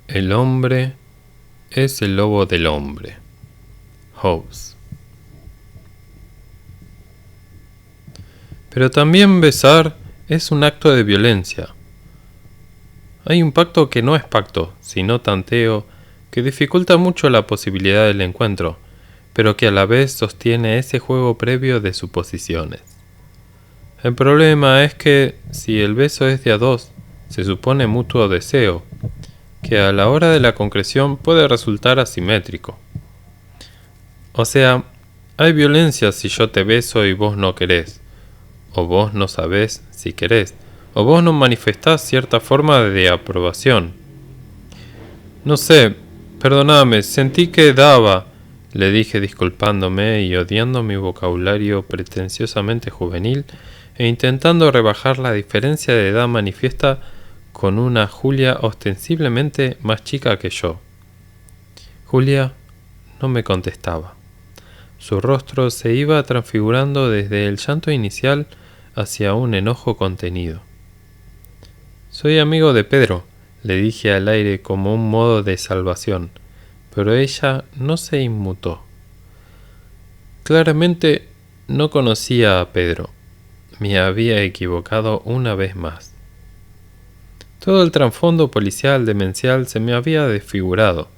El hombre es el lobo del hombre. Hobbes. Pero también besar es un acto de violencia. Hay un pacto que no es pacto, sino tanteo, que dificulta mucho la posibilidad del encuentro, pero que a la vez sostiene ese juego previo de suposiciones. El problema es que, si el beso es de a dos, se supone mutuo deseo, que a la hora de la concreción puede resultar asimétrico. O sea, hay violencia si yo te beso y vos no querés, o vos no sabés si querés, o vos no manifestás cierta forma de aprobación. No sé, perdoname, sentí que daba, le dije disculpándome y odiando mi vocabulario pretenciosamente juvenil e intentando rebajar la diferencia de edad manifiesta con una Julia ostensiblemente más chica que yo. Julia no me contestaba. Su rostro se iba transfigurando desde el llanto inicial hacia un enojo contenido. Soy amigo de Pedro, le dije al aire como un modo de salvación, pero ella no se inmutó. Claramente no conocía a Pedro. Me había equivocado una vez más. Todo el trasfondo policial demencial se me había desfigurado.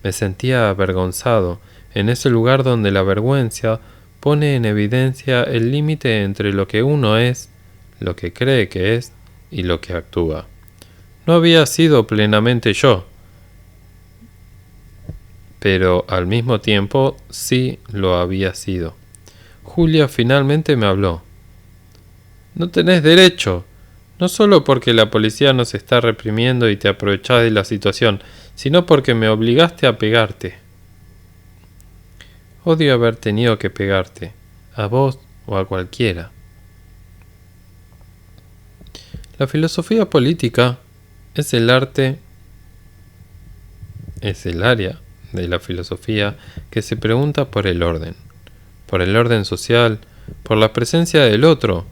Me sentía avergonzado en ese lugar donde la vergüenza pone en evidencia el límite entre lo que uno es, lo que cree que es y lo que actúa. No había sido plenamente yo, pero al mismo tiempo sí lo había sido. Julia finalmente me habló. No tenés derecho, no solo porque la policía nos está reprimiendo y te aprovechás de la situación, sino porque me obligaste a pegarte. Odio haber tenido que pegarte, a vos o a cualquiera. La filosofía política es el arte, es el área de la filosofía que se pregunta por el orden social, por la presencia del otro,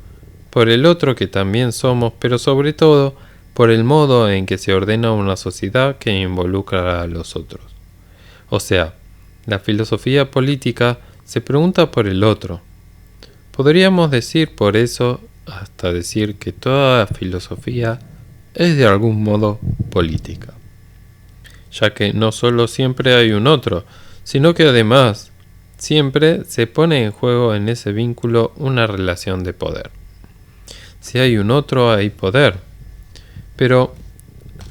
por el otro que también somos, pero sobre todo por el modo en que se ordena una sociedad que involucra a los otros. O sea, la filosofía política se pregunta por el otro. Podríamos decir por eso, hasta decir que toda filosofía es de algún modo política, ya que no solo siempre hay un otro, sino que además siempre se pone en juego en ese vínculo una relación de poder. Si hay un otro, hay poder. Pero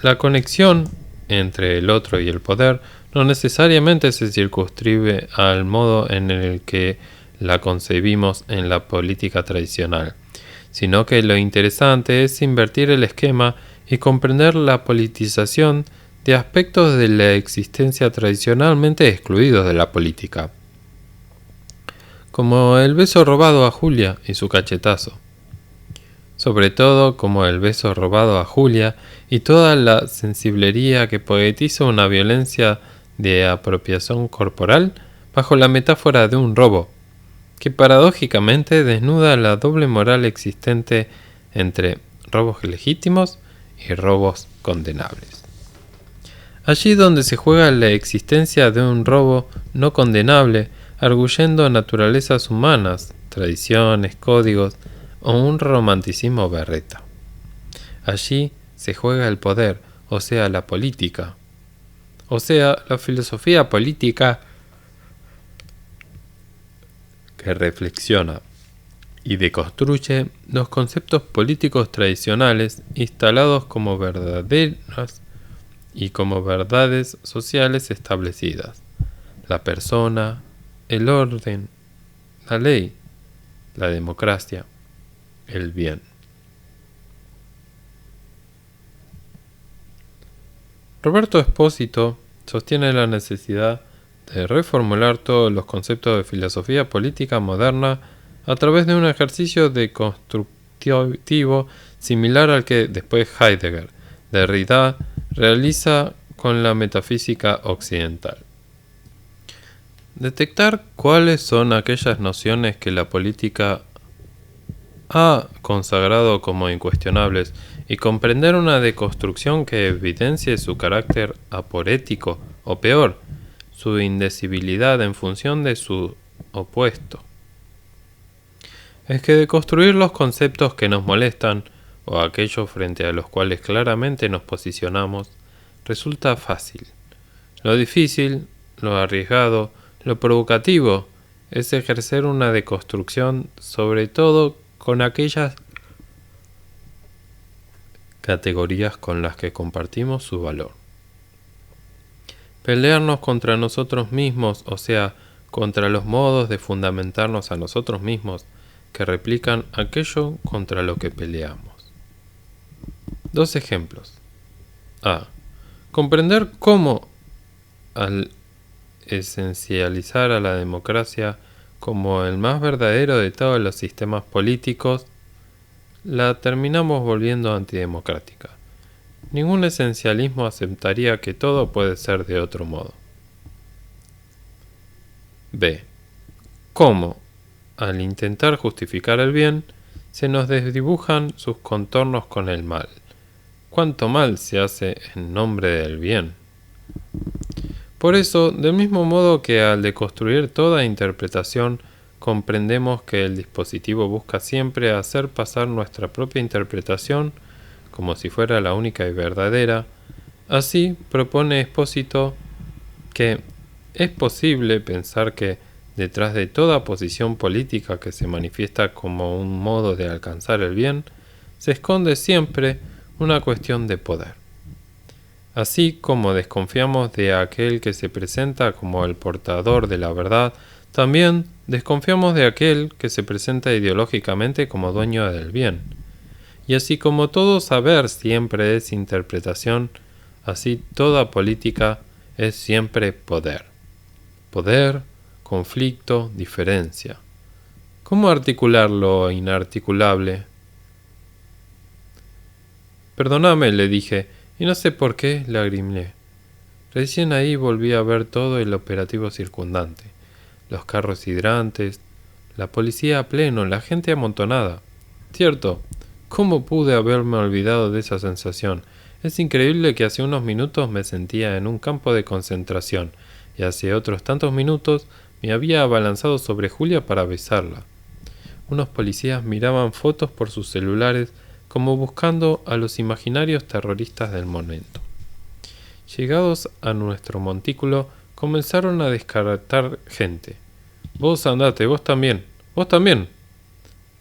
la conexión entre el otro y el poder no necesariamente se circunscribe al modo en el que la concebimos en la política tradicional, sino que lo interesante es invertir el esquema y comprender la politización de aspectos de la existencia tradicionalmente excluidos de la política, como el beso robado a Julia y su cachetazo. Sobre todo como el beso robado a Julia y toda la sensiblería que poetiza una violencia de apropiación corporal bajo la metáfora de un robo, que paradójicamente desnuda la doble moral existente entre robos legítimos y robos condenables. Allí donde se juega la existencia de un robo no condenable, arguyendo naturalezas humanas, tradiciones, códigos, o un romanticismo berreta. Allí se juega el poder, o sea, la política. O sea, la filosofía política que reflexiona y deconstruye los conceptos políticos tradicionales instalados como verdaderas y como verdades sociales establecidas. La persona, el orden, la ley, la democracia, el bien. Roberto Espósito sostiene la necesidad de reformular todos los conceptos de filosofía política moderna a través de un ejercicio deconstructivo similar al que después Heidegger, Derrida, realiza con la metafísica occidental. Detectar cuáles son aquellas nociones que la política ha consagrado como incuestionables y comprender una deconstrucción que evidencie su carácter aporético o peor, su indecibilidad en función de su opuesto. Es que deconstruir los conceptos que nos molestan o aquellos frente a los cuales claramente nos posicionamos resulta fácil. Lo difícil, lo arriesgado, lo provocativo es ejercer una deconstrucción, sobre todo con aquellas categorías con las que compartimos su valor. Pelearnos contra nosotros mismos, o sea, contra los modos de fundamentarnos a nosotros mismos que replican aquello contra lo que peleamos. Dos ejemplos. A. Comprender cómo, al esencializar a la democracia como el más verdadero de todos los sistemas políticos, la terminamos volviendo antidemocrática. Ningún esencialismo aceptaría que todo puede ser de otro modo. B. Cómo, al intentar justificar el bien, se nos desdibujan sus contornos con el mal. ¿Cuánto mal se hace en nombre del bien? Por eso, del mismo modo que al deconstruir toda interpretación, comprendemos que el dispositivo busca siempre hacer pasar nuestra propia interpretación como si fuera la única y verdadera, así propone Espósito que es posible pensar que detrás de toda posición política que se manifiesta como un modo de alcanzar el bien, se esconde siempre una cuestión de poder. Así como desconfiamos de aquel que se presenta como el portador de la verdad, también desconfiamos de aquel que se presenta ideológicamente como dueño del bien. Y así como todo saber siempre es interpretación, así toda política es siempre poder. Poder, conflicto, diferencia. ¿Cómo articular lo inarticulable? Perdóname, le dije, y no sé por qué lagrimé. Recién ahí volví a ver todo el operativo circundante. Los carros hidrantes, la policía a pleno, la gente amontonada. Cierto, ¿cómo pude haberme olvidado de esa sensación? Es increíble que hace unos minutos me sentía en un campo de concentración, y hace otros tantos minutos me había abalanzado sobre Julia para besarla. Unos policías miraban fotos por sus celulares como buscando a los imaginarios terroristas del momento. Llegados a nuestro montículo, comenzaron a descartar gente. Vos andate, vos también, vos también.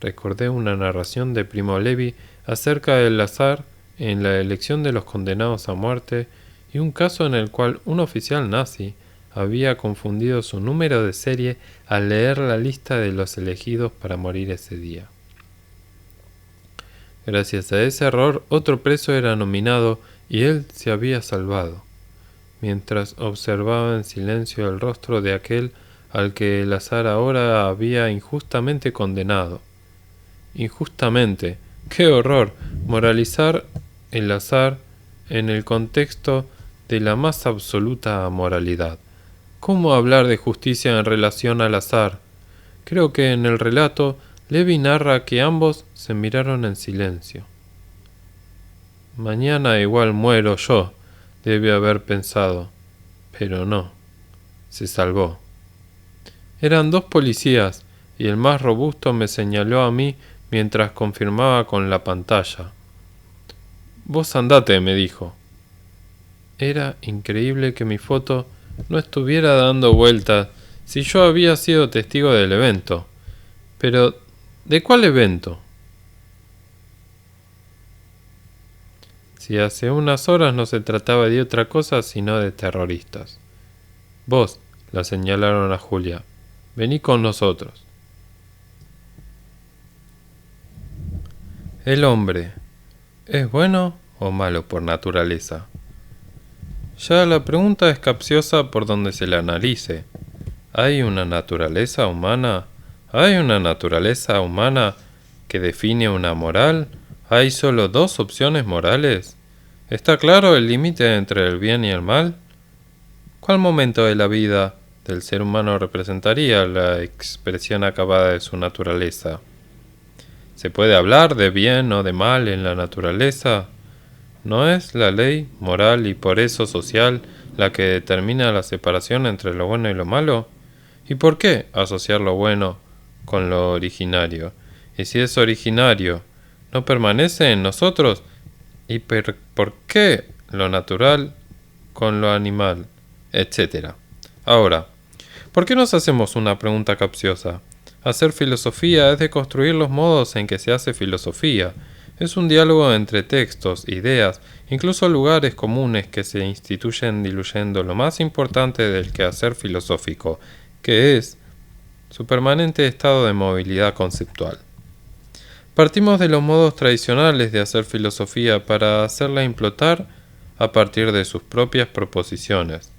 Recordé una narración de Primo Levi acerca del azar en la elección de los condenados a muerte y un caso en el cual un oficial nazi había confundido su número de serie al leer la lista de los elegidos para morir ese día. Gracias a ese error, otro preso era nominado y él se había salvado, mientras observaba en silencio el rostro de aquel al que el azar ahora había injustamente condenado. Injustamente, ¡qué horror! Moralizar el azar en el contexto de la más absoluta amoralidad. ¿Cómo hablar de justicia en relación al azar? Creo que en el relato Levi narra que ambos se miraron en silencio. Mañana igual muero yo, debe haber pensado. Pero no, se salvó. Eran dos policías, y el más robusto me señaló a mí mientras confirmaba con la pantalla. Vos andate, me dijo. Era increíble que mi foto no estuviera dando vueltas si yo había sido testigo del evento. Pero, ¿de cuál evento? Si hace unas horas no se trataba de otra cosa sino de terroristas. Vos, la señalaron a Julia, vení con nosotros. El hombre, ¿es bueno o malo por naturaleza? Ya la pregunta es capciosa por donde se la analice. ¿Hay una naturaleza humana? ¿Hay una naturaleza humana que define una moral? ¿Hay solo dos opciones morales? ¿Está claro el límite entre el bien y el mal? ¿Cuál momento de la vida del ser humano representaría la expresión acabada de su naturaleza? ¿Se puede hablar de bien o de mal en la naturaleza? ¿No es la ley moral y por eso social la que determina la separación entre lo bueno y lo malo? ¿Y por qué asociar lo bueno con lo originario? Y si es originario, ¿no permanece en nosotros? ¿Y por qué lo natural con lo animal? Etcétera. Ahora, ¿por qué nos hacemos una pregunta capciosa? Hacer filosofía es de construir los modos en que se hace filosofía. Es un diálogo entre textos, ideas, incluso lugares comunes que se instituyen diluyendo lo más importante del quehacer filosófico, que es su permanente estado de movilidad conceptual. Partimos de los modos tradicionales de hacer filosofía para hacerla implotar a partir de sus propias proposiciones.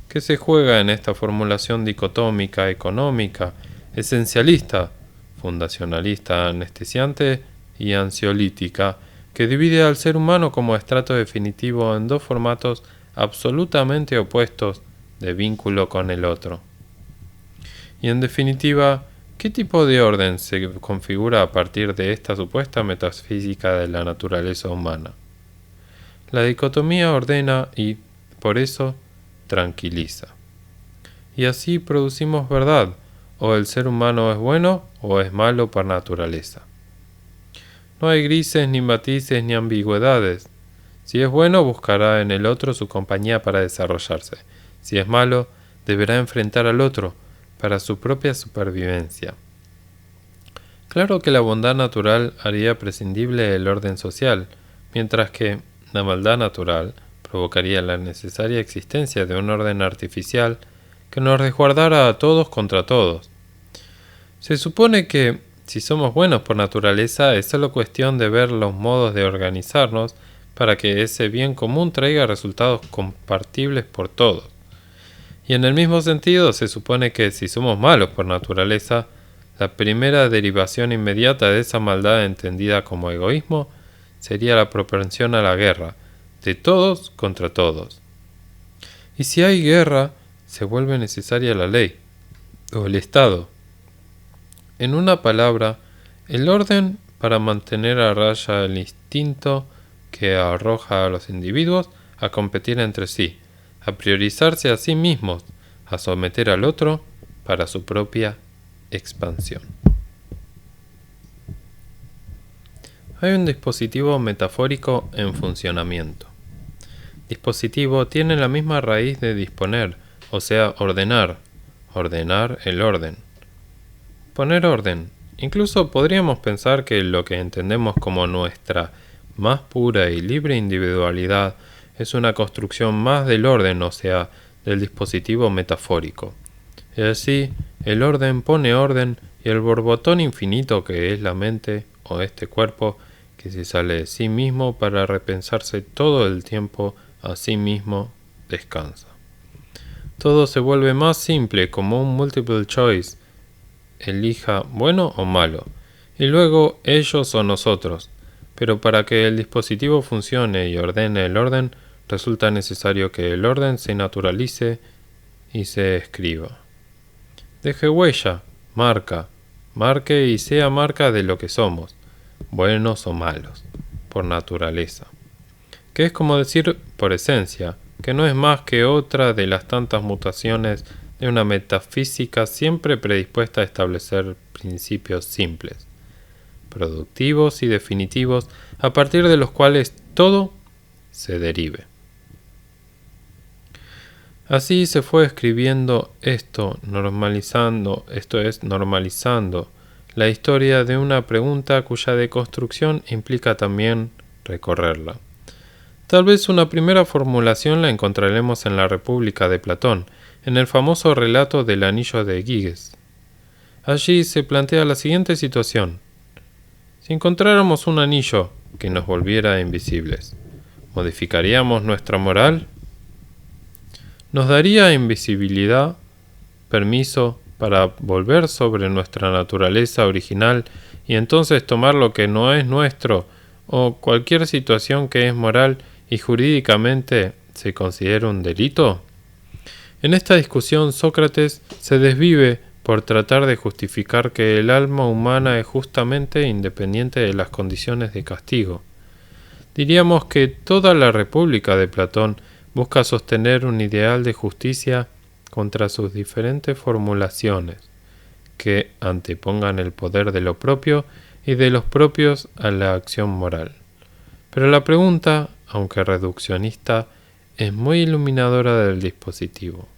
¿Qué se juega en esta formulación dicotómica, económica, esencialista, fundacionalista, anestesiante y ansiolítica, que divide al ser humano como estrato definitivo en dos formatos absolutamente opuestos de vínculo con el otro? Y en definitiva, ¿qué tipo de orden se configura a partir de esta supuesta metafísica de la naturaleza humana? La dicotomía ordena y, por eso, tranquiliza. Y así producimos verdad, o el ser humano es bueno o es malo por naturaleza. No hay grises, ni matices, ni ambigüedades. Si es bueno, buscará en el otro su compañía para desarrollarse. Si es malo, deberá enfrentar al otro para su propia supervivencia. Claro que la bondad natural haría prescindible el orden social, mientras que la maldad natural provocaría la necesaria existencia de un orden artificial que nos resguardara a todos contra todos. Se supone que, si somos buenos por naturaleza, es solo cuestión de ver los modos de organizarnos para que ese bien común traiga resultados compartibles por todos. Y en el mismo sentido, se supone que si somos malos por naturaleza, la primera derivación inmediata de esa maldad entendida como egoísmo sería la propensión a la guerra, de todos contra todos. Y si hay guerra, se vuelve necesaria la ley, o el Estado. En una palabra, el orden para mantener a raya el instinto que arroja a los individuos a competir entre sí, a priorizarse a sí mismos, a someter al otro para su propia expansión. Hay un dispositivo metafórico en funcionamiento. Dispositivo tiene la misma raíz de disponer, o sea, ordenar el orden. Poner orden. Incluso podríamos pensar que lo que entendemos como nuestra más pura y libre individualidad es una construcción más del orden, o sea, del dispositivo metafórico. Y así, el orden pone orden y el borbotón infinito que es la mente o este cuerpo que se sale de sí mismo para repensarse todo el tiempo a sí mismo descansa. Todo se vuelve más simple como un multiple choice. Elija bueno o malo, y luego ellos o nosotros. Pero para que el dispositivo funcione y ordene el orden, resulta necesario que el orden se naturalice y se escriba. Deje huella, marque y sea marca de lo que somos, buenos o malos, por naturaleza. Que es como decir por esencia, que no es más que otra de las tantas mutaciones de una metafísica siempre predispuesta a establecer principios simples, productivos y definitivos, a partir de los cuales todo se derive. Así se fue escribiendo normalizando la historia de una pregunta cuya deconstrucción implica también recorrerla. Tal vez una primera formulación la encontraremos en la República de Platón, en el famoso relato del anillo de Giges. Allí se plantea la siguiente situación. Si encontráramos un anillo que nos volviera invisibles, ¿modificaríamos nuestra moral? ¿Nos daría invisibilidad permiso para volver sobre nuestra naturaleza original y entonces tomar lo que no es nuestro o cualquier situación que es moral y jurídicamente se considera un delito? En esta discusión Sócrates se desvive por tratar de justificar que el alma humana es justamente independiente de las condiciones de castigo. Diríamos que toda la República de Platón busca sostener un ideal de justicia contra sus diferentes formulaciones, que antepongan el poder de lo propio y de los propios a la acción moral. Pero la pregunta, aunque reduccionista, es muy iluminadora del dispositivo.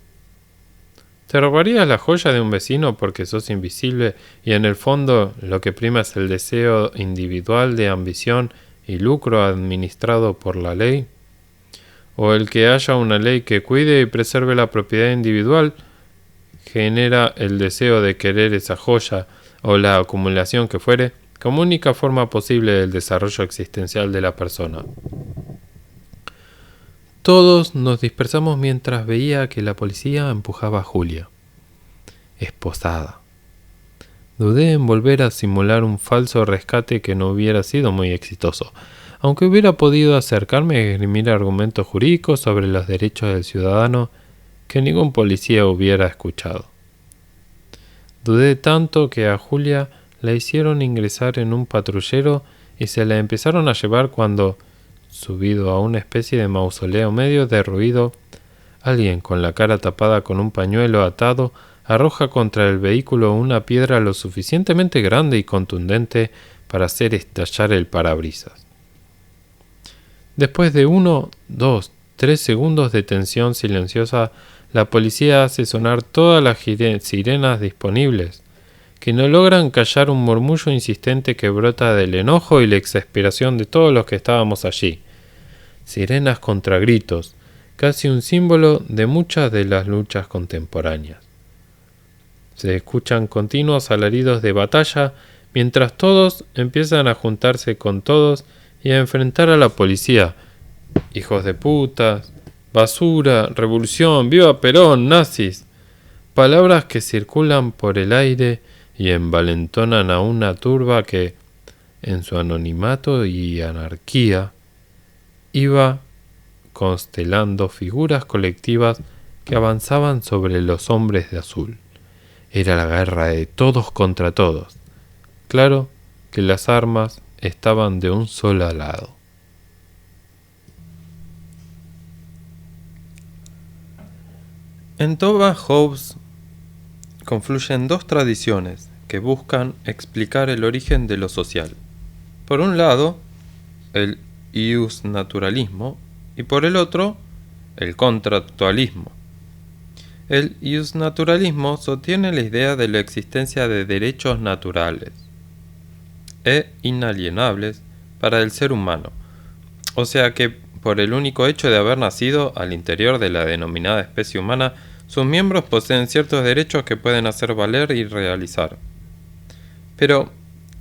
¿Te robarías la joya de un vecino porque sos invisible y en el fondo lo que prima es el deseo individual de ambición y lucro administrado por la ley? ¿O el que haya una ley que cuide y preserve la propiedad individual genera el deseo de querer esa joya o la acumulación que fuere como única forma posible del desarrollo existencial de la persona? Todos nos dispersamos mientras veía que la policía empujaba a Julia, esposada. Dudé en volver a simular un falso rescate que no hubiera sido muy exitoso, aunque hubiera podido acercarme a esgrimir argumentos jurídicos sobre los derechos del ciudadano que ningún policía hubiera escuchado. Dudé tanto que a Julia la hicieron ingresar en un patrullero y se la empezaron a llevar cuando, subido a una especie de mausoleo medio derruido, alguien con la cara tapada con un pañuelo atado arroja contra el vehículo una piedra lo suficientemente grande y contundente para hacer estallar el parabrisas. Después de 1, 2, 3 segundos de tensión silenciosa, la policía hace sonar todas las sirenas disponibles, que no logran callar un murmullo insistente que brota del enojo y la exasperación de todos los que estábamos allí. Sirenas contra gritos, casi un símbolo de muchas de las luchas contemporáneas. Se escuchan continuos alaridos de batalla, mientras todos empiezan a juntarse con todos y a enfrentar a la policía. Hijos de putas, basura, revolución, viva Perón, nazis. Palabras que circulan por el aire y envalentonan a una turba que, en su anonimato y anarquía, iba constelando figuras colectivas que avanzaban sobre los hombres de azul. Era la guerra de todos contra todos. Claro que las armas estaban de un solo lado. En Thomas Hobbes confluyen dos tradiciones que buscan explicar el origen de lo social. Por un lado, el iusnaturalismo y por el otro, el contractualismo. El iusnaturalismo sostiene la idea de la existencia de derechos naturales e inalienables para el ser humano, o sea que por el único hecho de haber nacido al interior de la denominada especie humana, sus miembros poseen ciertos derechos que pueden hacer valer y realizar. Pero,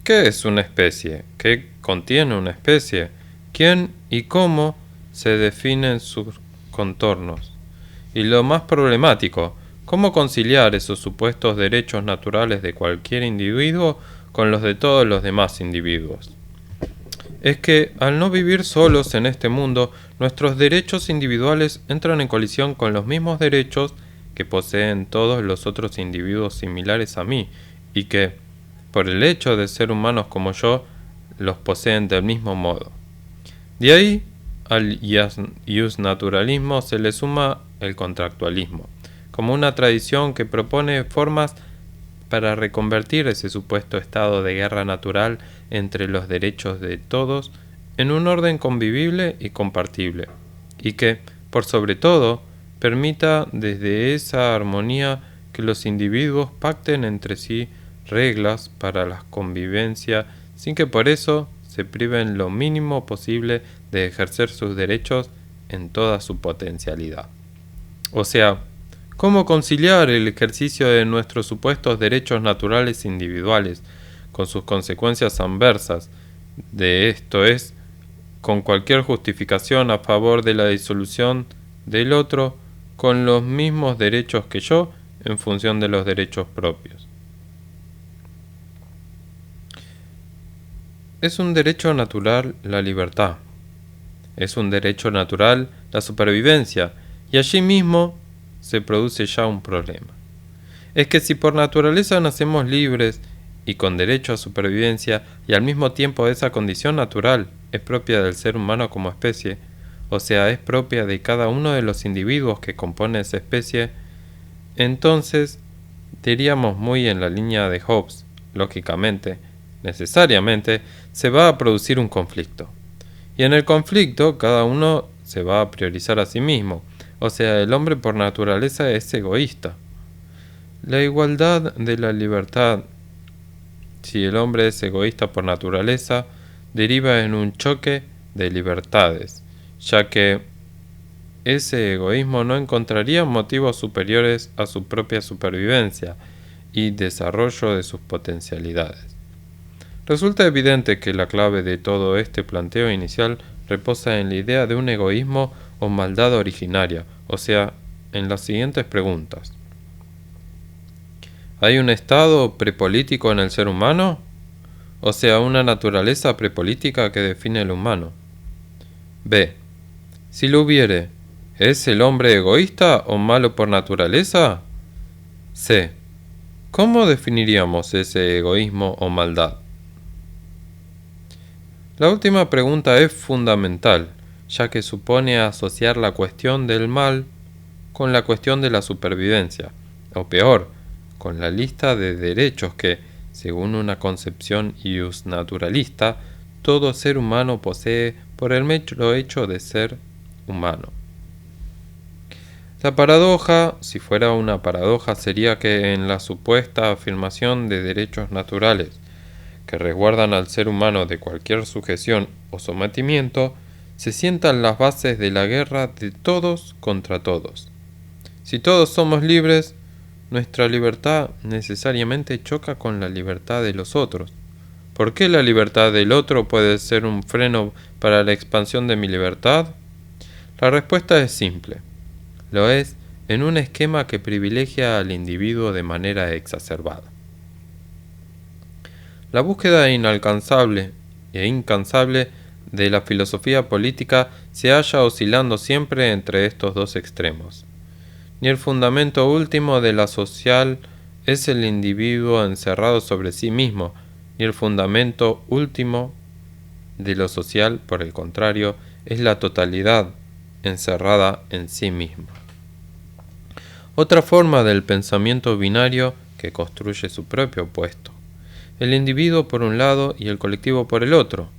¿qué es una especie? ¿Qué contiene una especie? ¿Quién y cómo se definen sus contornos? Y lo más problemático, ¿cómo conciliar esos supuestos derechos naturales de cualquier individuo con los de todos los demás individuos? Es que, al no vivir solos en este mundo, nuestros derechos individuales entran en colisión con los mismos derechos que poseen todos los otros individuos similares a mí, y que, por el hecho de ser humanos como yo, los poseen del mismo modo. De ahí, al iusnaturalismo se le suma el contractualismo, como una tradición que propone formas para reconvertir ese supuesto estado de guerra natural entre los derechos de todos en un orden convivible y compartible, y que, por sobre todo, permita desde esa armonía que los individuos pacten entre sí reglas para la convivencia sin que por eso se priven lo mínimo posible de ejercer sus derechos en toda su potencialidad. O sea, ¿cómo conciliar el ejercicio de nuestros supuestos derechos naturales individuales con sus consecuencias adversas, de esto es, con cualquier justificación a favor de la disolución del otro, con los mismos derechos que yo en función de los derechos propios? Es un derecho natural la libertad. Es un derecho natural la supervivencia, y allí mismo se produce ya un problema. es que si por naturaleza nacemos libres y con derecho a supervivencia, y al mismo tiempo esa condición natural es propia del ser humano como especie, o sea, es propia de cada uno de los individuos que componen esa especie, entonces diríamos muy en la línea de Hobbes, lógicamente, necesariamente, se va a producir un conflicto. Y en el conflicto cada uno se va a priorizar a sí mismo, o sea, el hombre por naturaleza es egoísta. La igualdad de la libertad, si el hombre es egoísta por naturaleza, deriva en un choque de libertades, ya que ese egoísmo no encontraría motivos superiores a su propia supervivencia y desarrollo de sus potencialidades. Resulta evidente que la clave de todo este planteo inicial reposa en la idea de un egoísmo o maldad originaria, o sea, en las siguientes preguntas. ¿Hay un estado prepolítico en el ser humano? O sea, una naturaleza prepolítica que define el humano. B. Si lo hubiere, ¿es el hombre egoísta o malo por naturaleza? C. ¿Cómo definiríamos ese egoísmo o maldad? La última pregunta es fundamental, ya que supone asociar la cuestión del mal con la cuestión de la supervivencia, o peor, con la lista de derechos que, según una concepción iusnaturalista, todo ser humano posee por el mero hecho de ser humano. La paradoja, si fuera una paradoja, sería que en la supuesta afirmación de derechos naturales que resguardan al ser humano de cualquier sujeción o sometimiento, se sientan las bases de la guerra de todos contra todos. Si todos somos libres, nuestra libertad necesariamente choca con la libertad de los otros. ¿Por qué la libertad del otro puede ser un freno para la expansión de mi libertad? La respuesta es simple. Lo es en un esquema que privilegia al individuo de manera exacerbada. La búsqueda inalcanzable e incansable de la filosofía política se halla oscilando siempre entre estos dos extremos. Ni el fundamento último de la social es el individuo encerrado sobre sí mismo, ni el fundamento último de lo social, por el contrario, es la totalidad encerrada en sí misma. Otra forma del pensamiento binario que construye su propio opuesto. El individuo por un lado y el colectivo por el otro.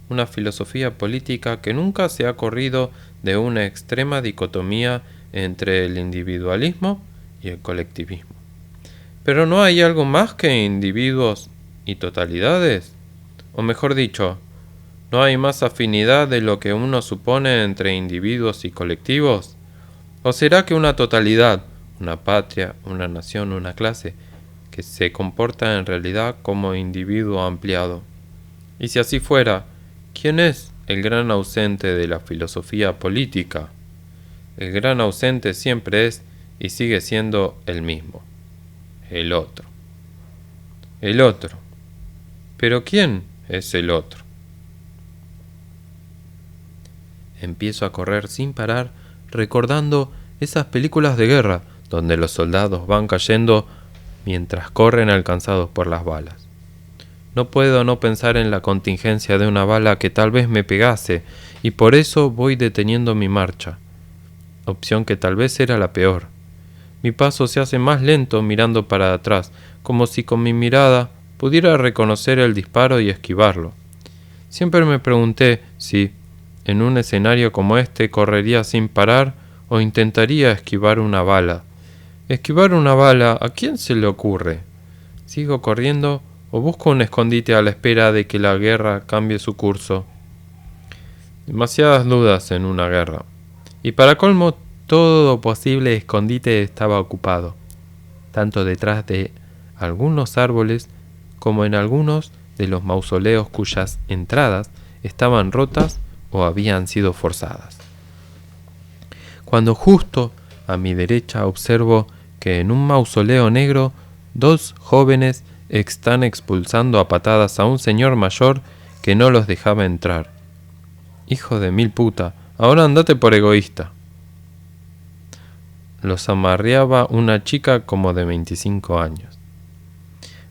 Una filosofía política que nunca se ha corrido de una extrema dicotomía entre el individualismo y el colectivismo. Pero ¿no hay algo más que individuos y totalidades? O mejor dicho, ¿no hay más afinidad de lo que uno supone entre individuos y colectivos? ¿O será que una totalidad, una patria, una nación, una clase, que se comporta en realidad como individuo ampliado? Y si así fuera, ¿quién es el gran ausente de la filosofía política? El gran ausente siempre es y sigue siendo el mismo, el otro. El otro. ¿Pero quién es el otro? Empiezo a correr sin parar, recordando esas películas de guerra donde los soldados van cayendo mientras corren alcanzados por las balas. No puedo no pensar en la contingencia de una bala que tal vez me pegase, y por eso voy deteniendo mi marcha. Opción que tal vez era la peor. Mi paso se hace más lento mirando para atrás, como si con mi mirada pudiera reconocer el disparo y esquivarlo. Siempre me pregunté si, en un escenario como este, correría sin parar o intentaría esquivar una bala. Esquivar una bala, ¿a quién se le ocurre? ¿Sigo corriendo o busco un escondite a la espera de que la guerra cambie su curso? Demasiadas dudas en una guerra. Y para colmo, todo posible escondite estaba ocupado, tanto detrás de algunos árboles como en algunos de los mausoleos cuyas entradas estaban rotas o habían sido forzadas. Cuando justo a mi derecha observo que en un mausoleo negro 2 jóvenes están expulsando a patadas a un señor mayor que no los dejaba entrar. Hijo de mil puta, ahora andate por egoísta. los amarreaba una chica como de 25 años.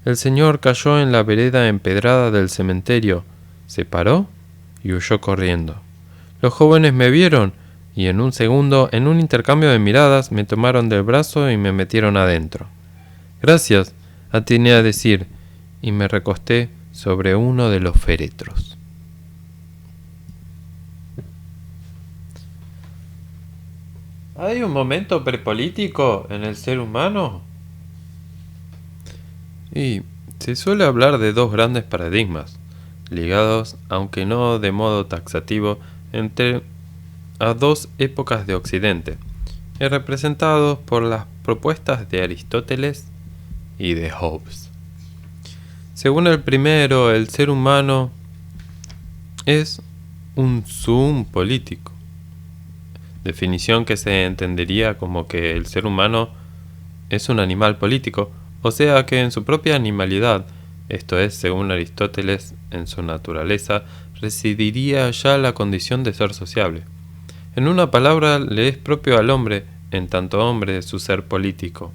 El señor cayó en la vereda empedrada del cementerio, se paró y huyó corriendo. Los jóvenes me vieron y en un segundo, en un intercambio de miradas, me tomaron del brazo y me metieron adentro. Gracias, atiné a decir, y me recosté sobre uno de los féretros. ¿Hay un momento prepolítico en el ser humano? Y se suele hablar de dos grandes paradigmas, ligados, aunque no de modo taxativo, a dos épocas de Occidente, y representados por las propuestas de Aristóteles y de Hobbes. Según el primero, el ser humano es un zoom político, definición que se entendería como que el ser humano es un animal político, o sea que en su propia animalidad, esto es, según Aristóteles, en su naturaleza, residiría ya la condición de ser sociable. En una palabra, le es propio al hombre, en tanto hombre, su ser político.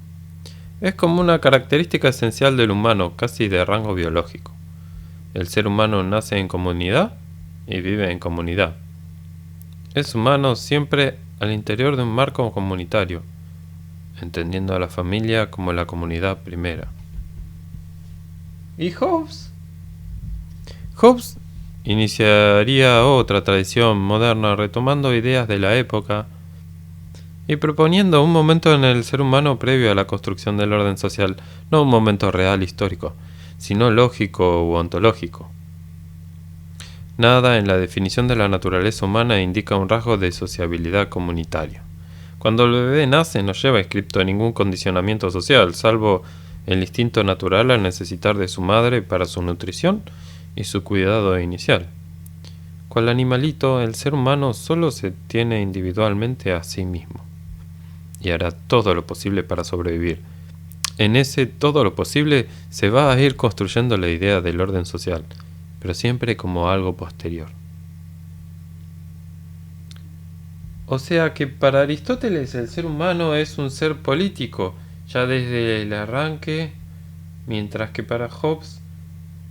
Es como una característica esencial del humano, casi de rango biológico. El ser humano nace en comunidad y vive en comunidad. Es humano siempre al interior de un marco comunitario, entendiendo a la familia como la comunidad primera. ¿Y Hobbes? Hobbes iniciaría otra tradición moderna retomando ideas de la época y proponiendo un momento en el ser humano previo a la construcción del orden social, no un momento real histórico, sino lógico u ontológico. Nada en la definición de la naturaleza humana indica un rasgo de sociabilidad comunitaria. Cuando el bebé nace no lleva inscripto ningún condicionamiento social, salvo el instinto natural al necesitar de su madre para su nutrición y su cuidado inicial. Cual animalito, el ser humano solo se tiene individualmente a sí mismo y hará todo lo posible para sobrevivir. En ese todo lo posible se va a ir construyendo la idea del orden social, pero siempre como algo posterior. O sea que para Aristóteles el ser humano es un ser político, ya desde el arranque, mientras que para Hobbes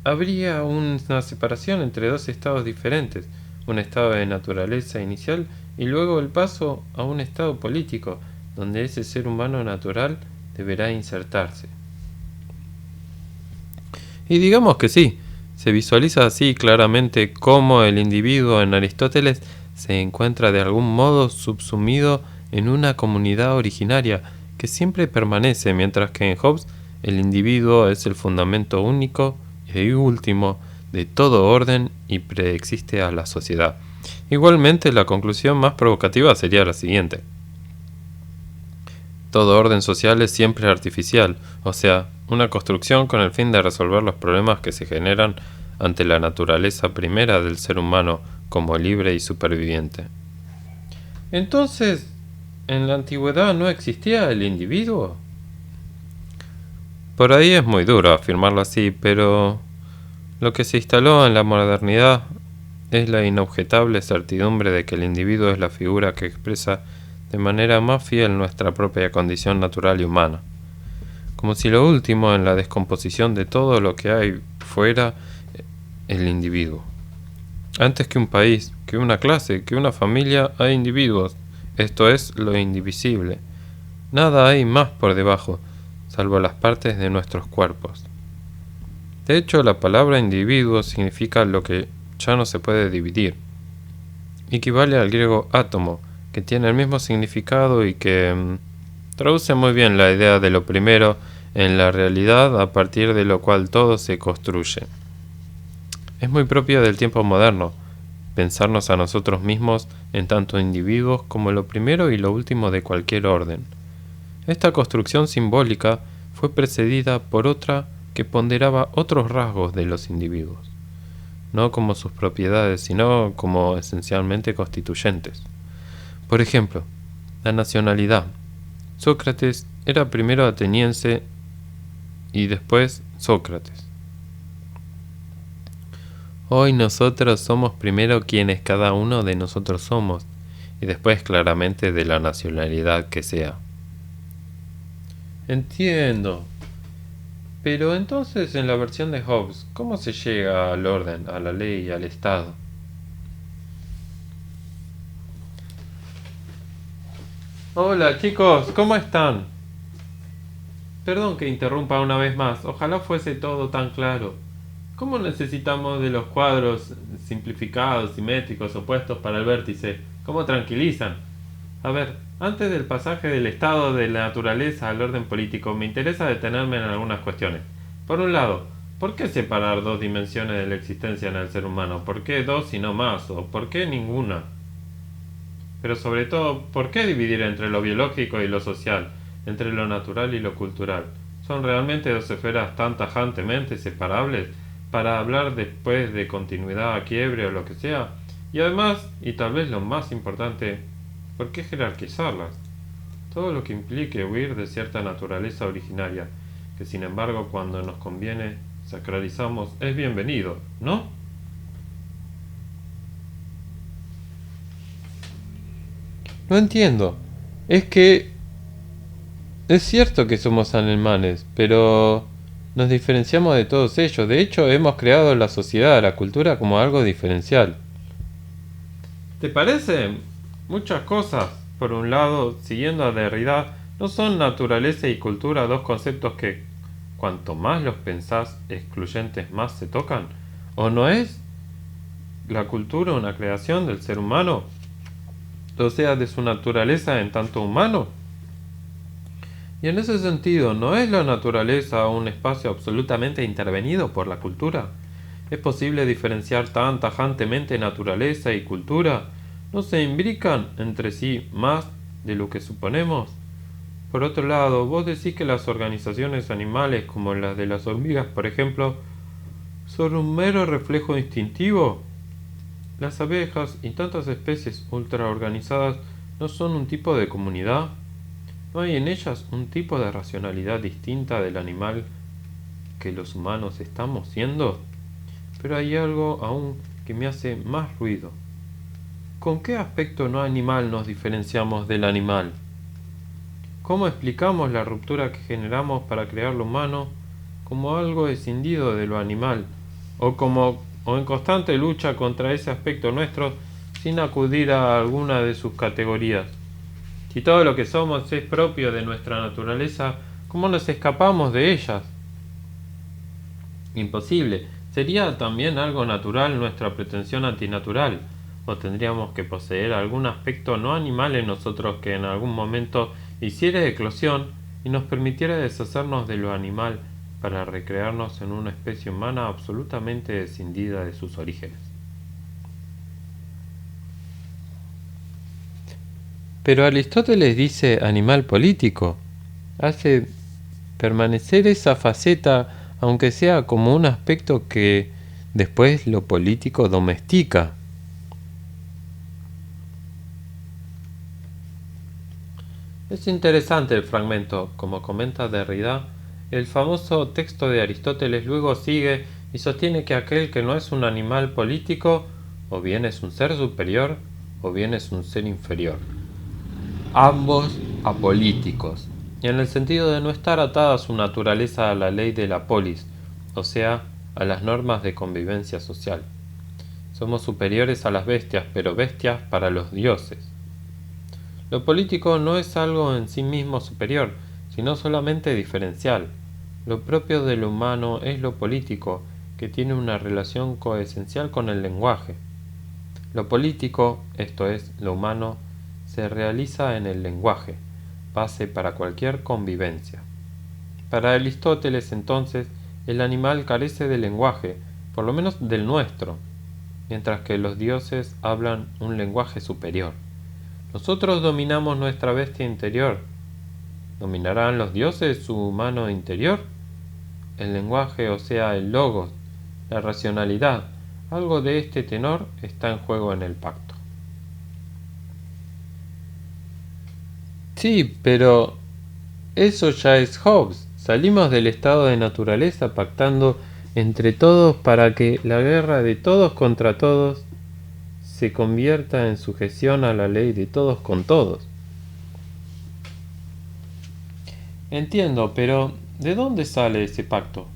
habría una separación entre dos estados diferentes, un estado de naturaleza inicial y luego el paso a un estado político, donde ese ser humano natural deberá insertarse. Y digamos que sí, se visualiza así claramente cómo el individuo en Aristóteles se encuentra de algún modo subsumido en una comunidad originaria que siempre permanece, mientras que en Hobbes el individuo es el fundamento único y último de todo orden y preexiste a la sociedad. Igualmente, la conclusión más provocativa sería la siguiente. Todo orden social es siempre artificial, o sea, una construcción con el fin de resolver los problemas que se generan ante la naturaleza primera del ser humano como libre y superviviente. Entonces, ¿en la antigüedad no existía el individuo? Por ahí es muy duro afirmarlo así, pero lo que se instaló en la modernidad es la inobjetable certidumbre de que el individuo es la figura que expresa de manera más fiel nuestra propia condición natural y humana, como si lo último en la descomposición de todo lo que hay fuera el individuo. Antes que un país, que una clase, que una familia, hay individuos, esto es lo indivisible. Nada hay más por debajo, salvo las partes de nuestros cuerpos. De hecho, la palabra individuo significa lo que ya no se puede dividir. Equivale al griego átomo, que tiene el mismo significado y que traduce muy bien la idea de lo primero en la realidad a partir de lo cual todo se construye. Es muy propio del tiempo moderno, pensarnos a nosotros mismos en tanto individuos como lo primero y lo último de cualquier orden. Esta construcción simbólica fue precedida por otra que ponderaba otros rasgos de los individuos, no como sus propiedades, sino como esencialmente constituyentes. Por ejemplo, la nacionalidad. Sócrates era primero ateniense y después Sócrates. Hoy nosotros somos primero quienes cada uno de nosotros somos, y después claramente de la nacionalidad que sea. Entiendo. Pero entonces en la versión de Hobbes, ¿cómo se llega al orden, a la ley y al Estado? Hola chicos, ¿cómo están? Perdón que interrumpa una vez más, ojalá fuese todo tan claro. ¿Cómo necesitamos de los cuadros simplificados, simétricos, opuestos para el vértice? ¿Cómo tranquilizan? A ver, antes del pasaje del estado de la naturaleza al orden político, me interesa detenerme en algunas cuestiones. Por un lado, ¿por qué separar dos dimensiones de la existencia en el ser humano? ¿Por qué dos y no más? ¿O por qué ninguna? Pero sobre todo, ¿por qué dividir entre lo biológico y lo social, entre lo natural y lo cultural? ¿Son realmente dos esferas tan tajantemente separables para hablar después de continuidad, quiebre o lo que sea? Y además, y tal vez lo más importante, ¿por qué jerarquizarlas? Todo lo que implique huir de cierta naturaleza originaria, que sin embargo cuando nos conviene sacralizamos, es bienvenido, ¿no? No entiendo. Es que es cierto que somos alemanes, pero nos diferenciamos de todos ellos. De hecho, hemos creado la sociedad, la cultura como algo diferencial. ¿Te parece? Muchas cosas. Por un lado, siguiendo a Derrida, no son naturaleza y cultura dos conceptos que, cuanto más los pensás, excluyentes más se tocan. ¿O no es la cultura una creación del ser humano? O sea, de su naturaleza en tanto humano. Y en ese sentido, ¿no es la naturaleza un espacio absolutamente intervenido por la cultura? ¿Es posible diferenciar tan tajantemente naturaleza y cultura? ¿No se imbrican entre sí más de lo que suponemos? Por otro lado, vos decís que las organizaciones animales, como las de las hormigas, por ejemplo, son un mero reflejo instintivo. Las abejas y tantas especies ultraorganizadas no son un tipo de comunidad. ¿No hay en ellas un tipo de racionalidad distinta del animal que los humanos estamos siendo? Pero hay algo aún que me hace más ruido. ¿Con qué aspecto no animal nos diferenciamos del animal? ¿Cómo explicamos la ruptura que generamos para crear lo humano como algo escindido de lo animal, o en constante lucha contra ese aspecto nuestro sin acudir a alguna de sus categorías? Si todo lo que somos es propio de nuestra naturaleza, ¿cómo nos escapamos de ellas? Imposible. ¿Sería también algo natural nuestra pretensión antinatural? ¿O tendríamos que poseer algún aspecto no animal en nosotros que en algún momento hiciera eclosión y nos permitiera deshacernos de lo animal para recrearnos en una especie humana absolutamente escindida de sus orígenes? Pero Aristóteles dice animal político. Hace permanecer esa faceta, aunque sea como un aspecto que después lo político domestica. Es interesante el fragmento, como comenta Derrida, el famoso texto de Aristóteles luego sigue y sostiene que aquel que no es un animal político, o bien es un ser superior, o bien es un ser inferior. Ambos apolíticos, y en el sentido de no estar atada su naturaleza a la ley de la polis, o sea, a las normas de convivencia social. Somos superiores a las bestias, pero bestias para los dioses. Lo político no es algo en sí mismo superior, sino solamente diferencial. Lo propio de lo humano es lo político, que tiene una relación coesencial con el lenguaje. Lo político, esto es, lo humano, se realiza en el lenguaje, base para cualquier convivencia. Para Aristóteles, entonces, el animal carece de lenguaje, por lo menos del nuestro, mientras que los dioses hablan un lenguaje superior. Nosotros dominamos nuestra bestia interior. ¿Dominarán los dioses su humano interior? El lenguaje, o sea, el logos, la racionalidad, algo de este tenor está en juego en el pacto. Sí, pero eso ya es Hobbes. Salimos del estado de naturaleza pactando entre todos para que la guerra de todos contra todos se convierta en sujeción a la ley de todos con todos. Entiendo, pero ¿de dónde sale ese pacto?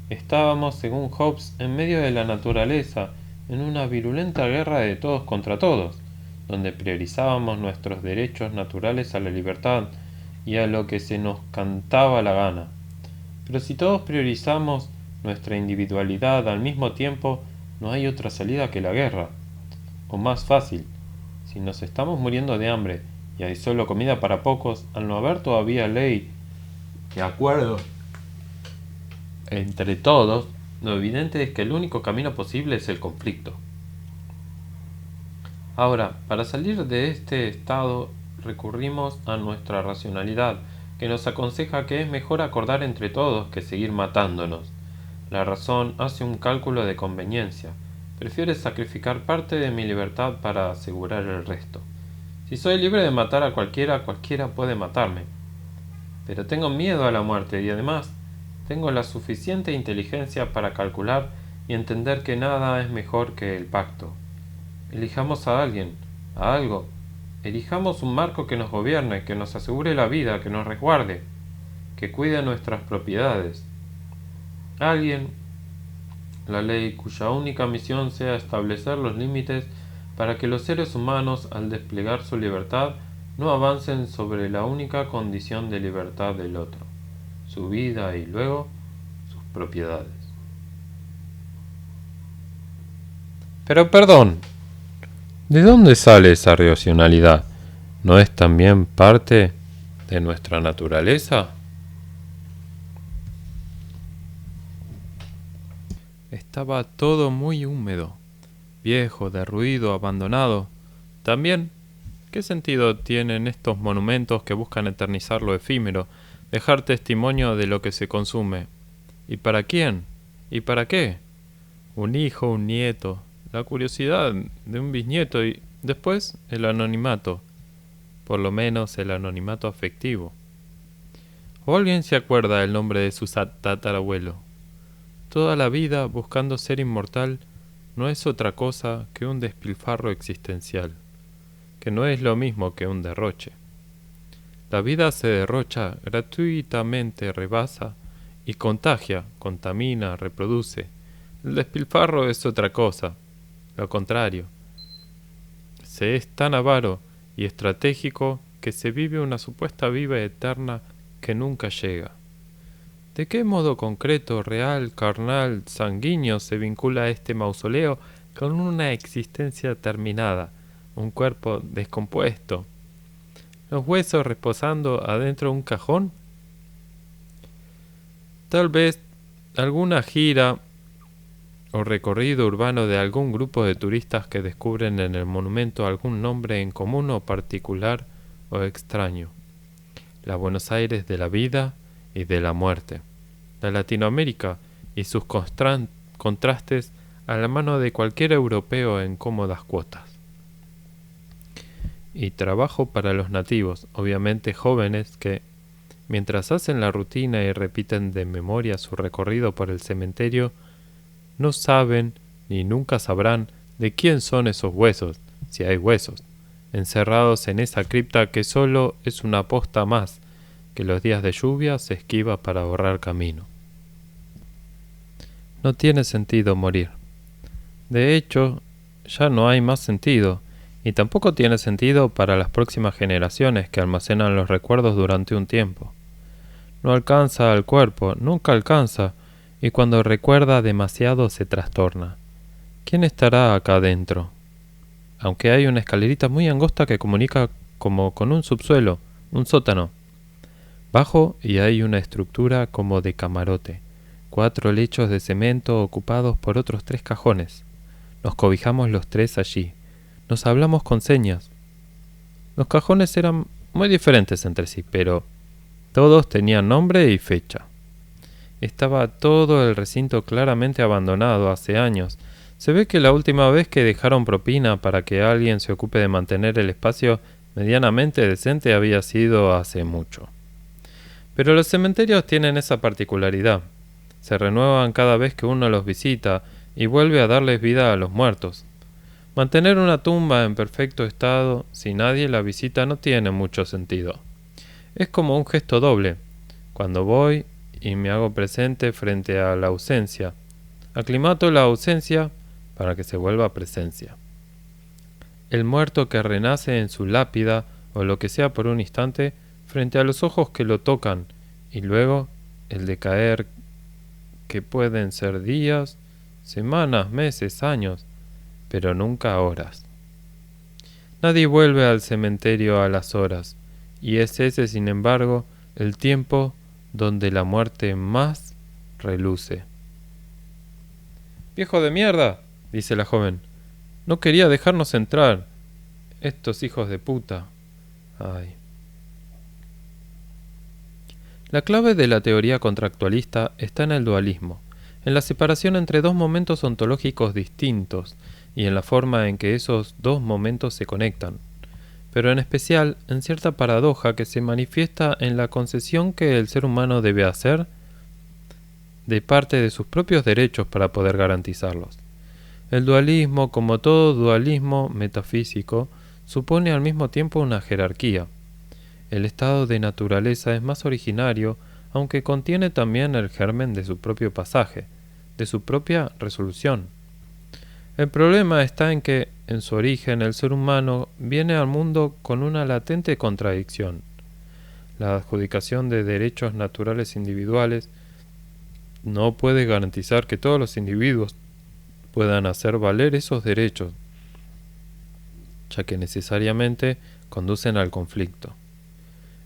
Estábamos, según Hobbes, en medio de la naturaleza, en una virulenta guerra de todos contra todos, donde priorizábamos nuestros derechos naturales a la libertad y a lo que se nos cantaba la gana. Pero si todos priorizamos nuestra individualidad al mismo tiempo, no hay otra salida que la guerra. O más fácil, si nos estamos muriendo de hambre y hay solo comida para pocos, al no haber todavía ley y acuerdo entre todos, lo evidente es que el único camino posible es el conflicto. Ahora, para salir de este estado recurrimos a nuestra racionalidad, que nos aconseja que es mejor acordar entre todos que seguir matándonos. La razón hace un cálculo de conveniencia. Prefiere sacrificar parte de mi libertad para asegurar el resto. Si soy libre de matar a cualquiera, cualquiera puede matarme. Pero tengo miedo a la muerte y además tengo la suficiente inteligencia para calcular y entender que nada es mejor que el pacto. Elijamos a alguien, a algo. Elijamos un marco que nos gobierne, que nos asegure la vida, que nos resguarde, que cuide nuestras propiedades. Alguien, la ley cuya única misión sea establecer los límites para que los seres humanos, al desplegar su libertad, no avancen sobre la única condición de libertad del otro, su vida y luego sus propiedades. Pero perdón, ¿de dónde sale esa racionalidad? ¿No es también parte de nuestra naturaleza? Estaba todo muy húmedo, viejo, derruido, abandonado. También, ¿qué sentido tienen estos monumentos que buscan eternizar lo efímero, dejar testimonio de lo que se consume? ¿Y para quién? ¿Y para qué? Un hijo, un nieto, la curiosidad de un bisnieto y después el anonimato, por lo menos el anonimato afectivo. ¿O alguien se acuerda del nombre de su tatarabuelo? Toda la vida buscando ser inmortal no es otra cosa que un despilfarro existencial, que no es lo mismo que un derroche. La vida se derrocha gratuitamente, rebasa y contagia, contamina, reproduce. El despilfarro es otra cosa, lo contrario. Se es tan avaro y estratégico que se vive una supuesta vida eterna que nunca llega. ¿De qué modo concreto, real, carnal, sanguíneo se vincula este mausoleo con una existencia terminada, un cuerpo descompuesto, los huesos reposando adentro de un cajón? Tal vez alguna gira o recorrido urbano de algún grupo de turistas que descubren en el monumento algún nombre en común o particular o extraño. La Buenos Aires de la vida y de la muerte. La Latinoamérica y sus contrastes a la mano de cualquier europeo en cómodas cuotas. Y trabajo para los nativos, obviamente jóvenes, que, mientras hacen la rutina y repiten de memoria su recorrido por el cementerio, no saben ni nunca sabrán de quién son esos huesos, si hay huesos, encerrados en esa cripta que solo es una posta más, que los días de lluvia se esquiva para ahorrar camino. No tiene sentido morir. De hecho, ya no hay más sentido, y tampoco tiene sentido para las próximas generaciones que almacenan los recuerdos durante un tiempo. No alcanza al cuerpo, nunca alcanza, y cuando recuerda demasiado se trastorna. ¿Quién estará acá dentro? Aunque hay una escalerita muy angosta que comunica como con un subsuelo, un sótano. Bajo y hay una estructura como de camarote, 4 lechos de cemento ocupados por otros 3 cajones. Nos cobijamos los 3 allí. Nos hablamos con señas. Los cajones eran muy diferentes entre sí, pero todos tenían nombre y fecha. Estaba todo el recinto claramente abandonado hace años. Se ve que la última vez que dejaron propina para que alguien se ocupe de mantener el espacio medianamente decente había sido hace mucho. Pero los cementerios tienen esa particularidad. Se renuevan cada vez que uno los visita y vuelve a darles vida a los muertos. Mantener una tumba en perfecto estado si nadie la visita no tiene mucho sentido. Es como un gesto doble. Cuando voy y me hago presente frente a la ausencia, aclimato la ausencia para que se vuelva presencia. El muerto que renace en su lápida o lo que sea por un instante frente a los ojos que lo tocan, y luego el decaer que pueden ser días, semanas, meses, años, pero nunca horas. Nadie vuelve al cementerio a las horas, y es ese, sin embargo, el tiempo donde la muerte más reluce. «Viejo de mierda», dice la joven, «no quería dejarnos entrar. Estos hijos de puta. Ay». La clave de la teoría contractualista está en el dualismo, en la separación entre dos momentos ontológicos distintos y en la forma en que esos dos momentos se conectan, pero en especial en cierta paradoja que se manifiesta en la concesión que el ser humano debe hacer de parte de sus propios derechos para poder garantizarlos. El dualismo, como todo dualismo metafísico, supone al mismo tiempo una jerarquía. El estado de naturaleza es más originario, aunque contiene también el germen de su propio pasaje, de su propia resolución. El problema está en que, en su origen, el ser humano viene al mundo con una latente contradicción. La adjudicación de derechos naturales individuales no puede garantizar que todos los individuos puedan hacer valer esos derechos, ya que necesariamente conducen al conflicto.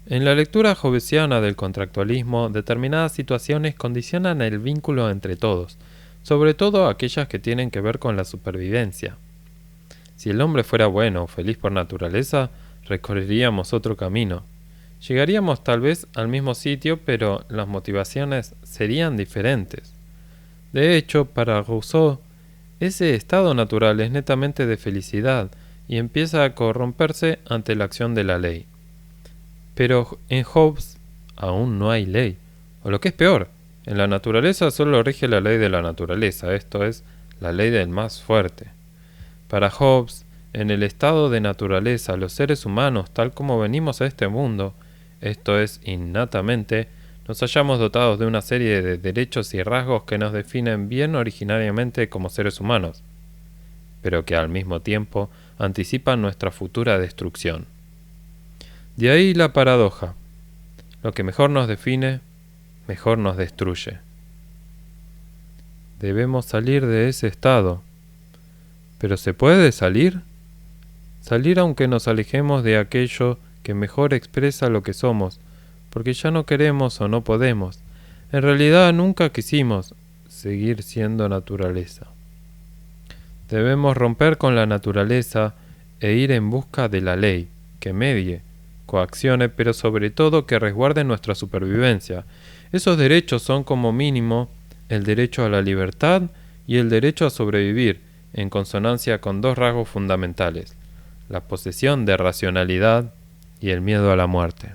En la lectura hobbesiana del contractualismo, determinadas situaciones condicionan el vínculo entre todos, sobre todo aquellas que tienen que ver con la supervivencia. Si el hombre fuera bueno o feliz por naturaleza, recorreríamos otro camino. Llegaríamos tal vez al mismo sitio, pero las motivaciones serían diferentes. De hecho, para Rousseau, ese estado natural es netamente de felicidad y empieza a corromperse ante la acción de la ley. Pero en Hobbes aún no hay ley, o lo que es peor, en la naturaleza solo rige la ley de la naturaleza, esto es, la ley del más fuerte. Para Hobbes, en el estado de naturaleza, los seres humanos, tal como venimos a este mundo, esto es, innatamente, nos hallamos dotados de una serie de derechos y rasgos que nos definen bien originariamente como seres humanos, pero que al mismo tiempo anticipan nuestra futura destrucción. De ahí la paradoja. Lo que mejor nos define, mejor nos destruye. Debemos salir de ese estado. ¿Pero se puede salir? Salir aunque nos alejemos de aquello que mejor expresa lo que somos, porque ya no queremos o no podemos. En realidad nunca quisimos seguir siendo naturaleza. Debemos romper con la naturaleza e ir en busca de la ley, que medie, coaccione, pero sobre todo que resguarde nuestra supervivencia. Esos derechos son como mínimo el derecho a la libertad y el derecho a sobrevivir, en consonancia con dos rasgos fundamentales, la posesión de racionalidad y el miedo a la muerte.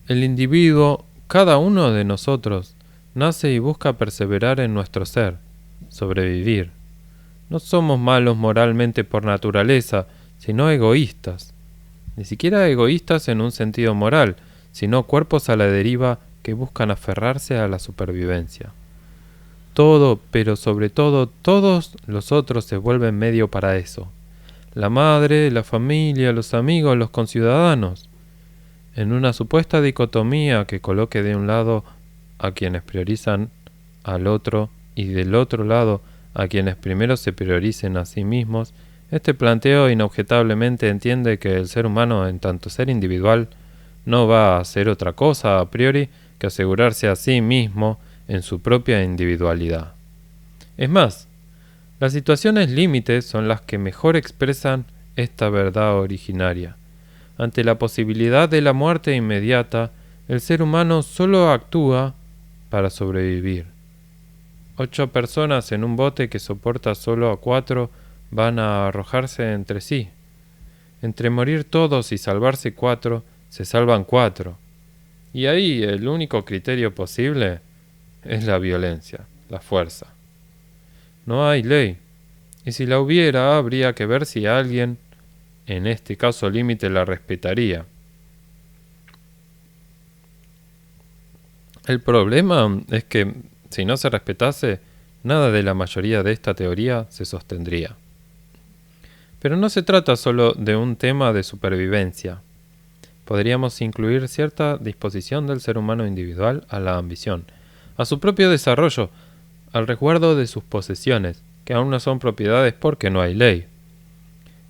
El individuo, cada uno de nosotros, nace y busca perseverar en nuestro ser, sobrevivir. No somos malos moralmente por naturaleza, sino egoístas. Ni siquiera egoístas en un sentido moral, sino cuerpos a la deriva que buscan aferrarse a la supervivencia. Todo, pero sobre todo, todos los otros se vuelven medio para eso. La madre, la familia, los amigos, los conciudadanos. En una supuesta dicotomía que coloque de un lado a quienes priorizan al otro y del otro lado a quienes primero se prioricen a sí mismos, este planteo inobjetablemente entiende que el ser humano, en tanto ser individual, no va a hacer otra cosa a priori que asegurarse a sí mismo en su propia individualidad. Es más, las situaciones límites son las que mejor expresan esta verdad originaria. Ante la posibilidad de la muerte inmediata, el ser humano solo actúa para sobrevivir. 8 personas en un bote que soporta solo a 4 van a arrojarse entre sí. Entre morir todos y salvarse 4, se salvan 4. Y ahí el único criterio posible es la violencia, la fuerza. No hay ley, y si la hubiera, habría que ver si alguien, en este caso límite, la respetaría. El problema es que, si no se respetase, nada de la mayoría de esta teoría se sostendría. Pero no se trata solo de un tema de supervivencia. Podríamos incluir cierta disposición del ser humano individual a la ambición, a su propio desarrollo, al resguardo de sus posesiones, que aún no son propiedades porque no hay ley.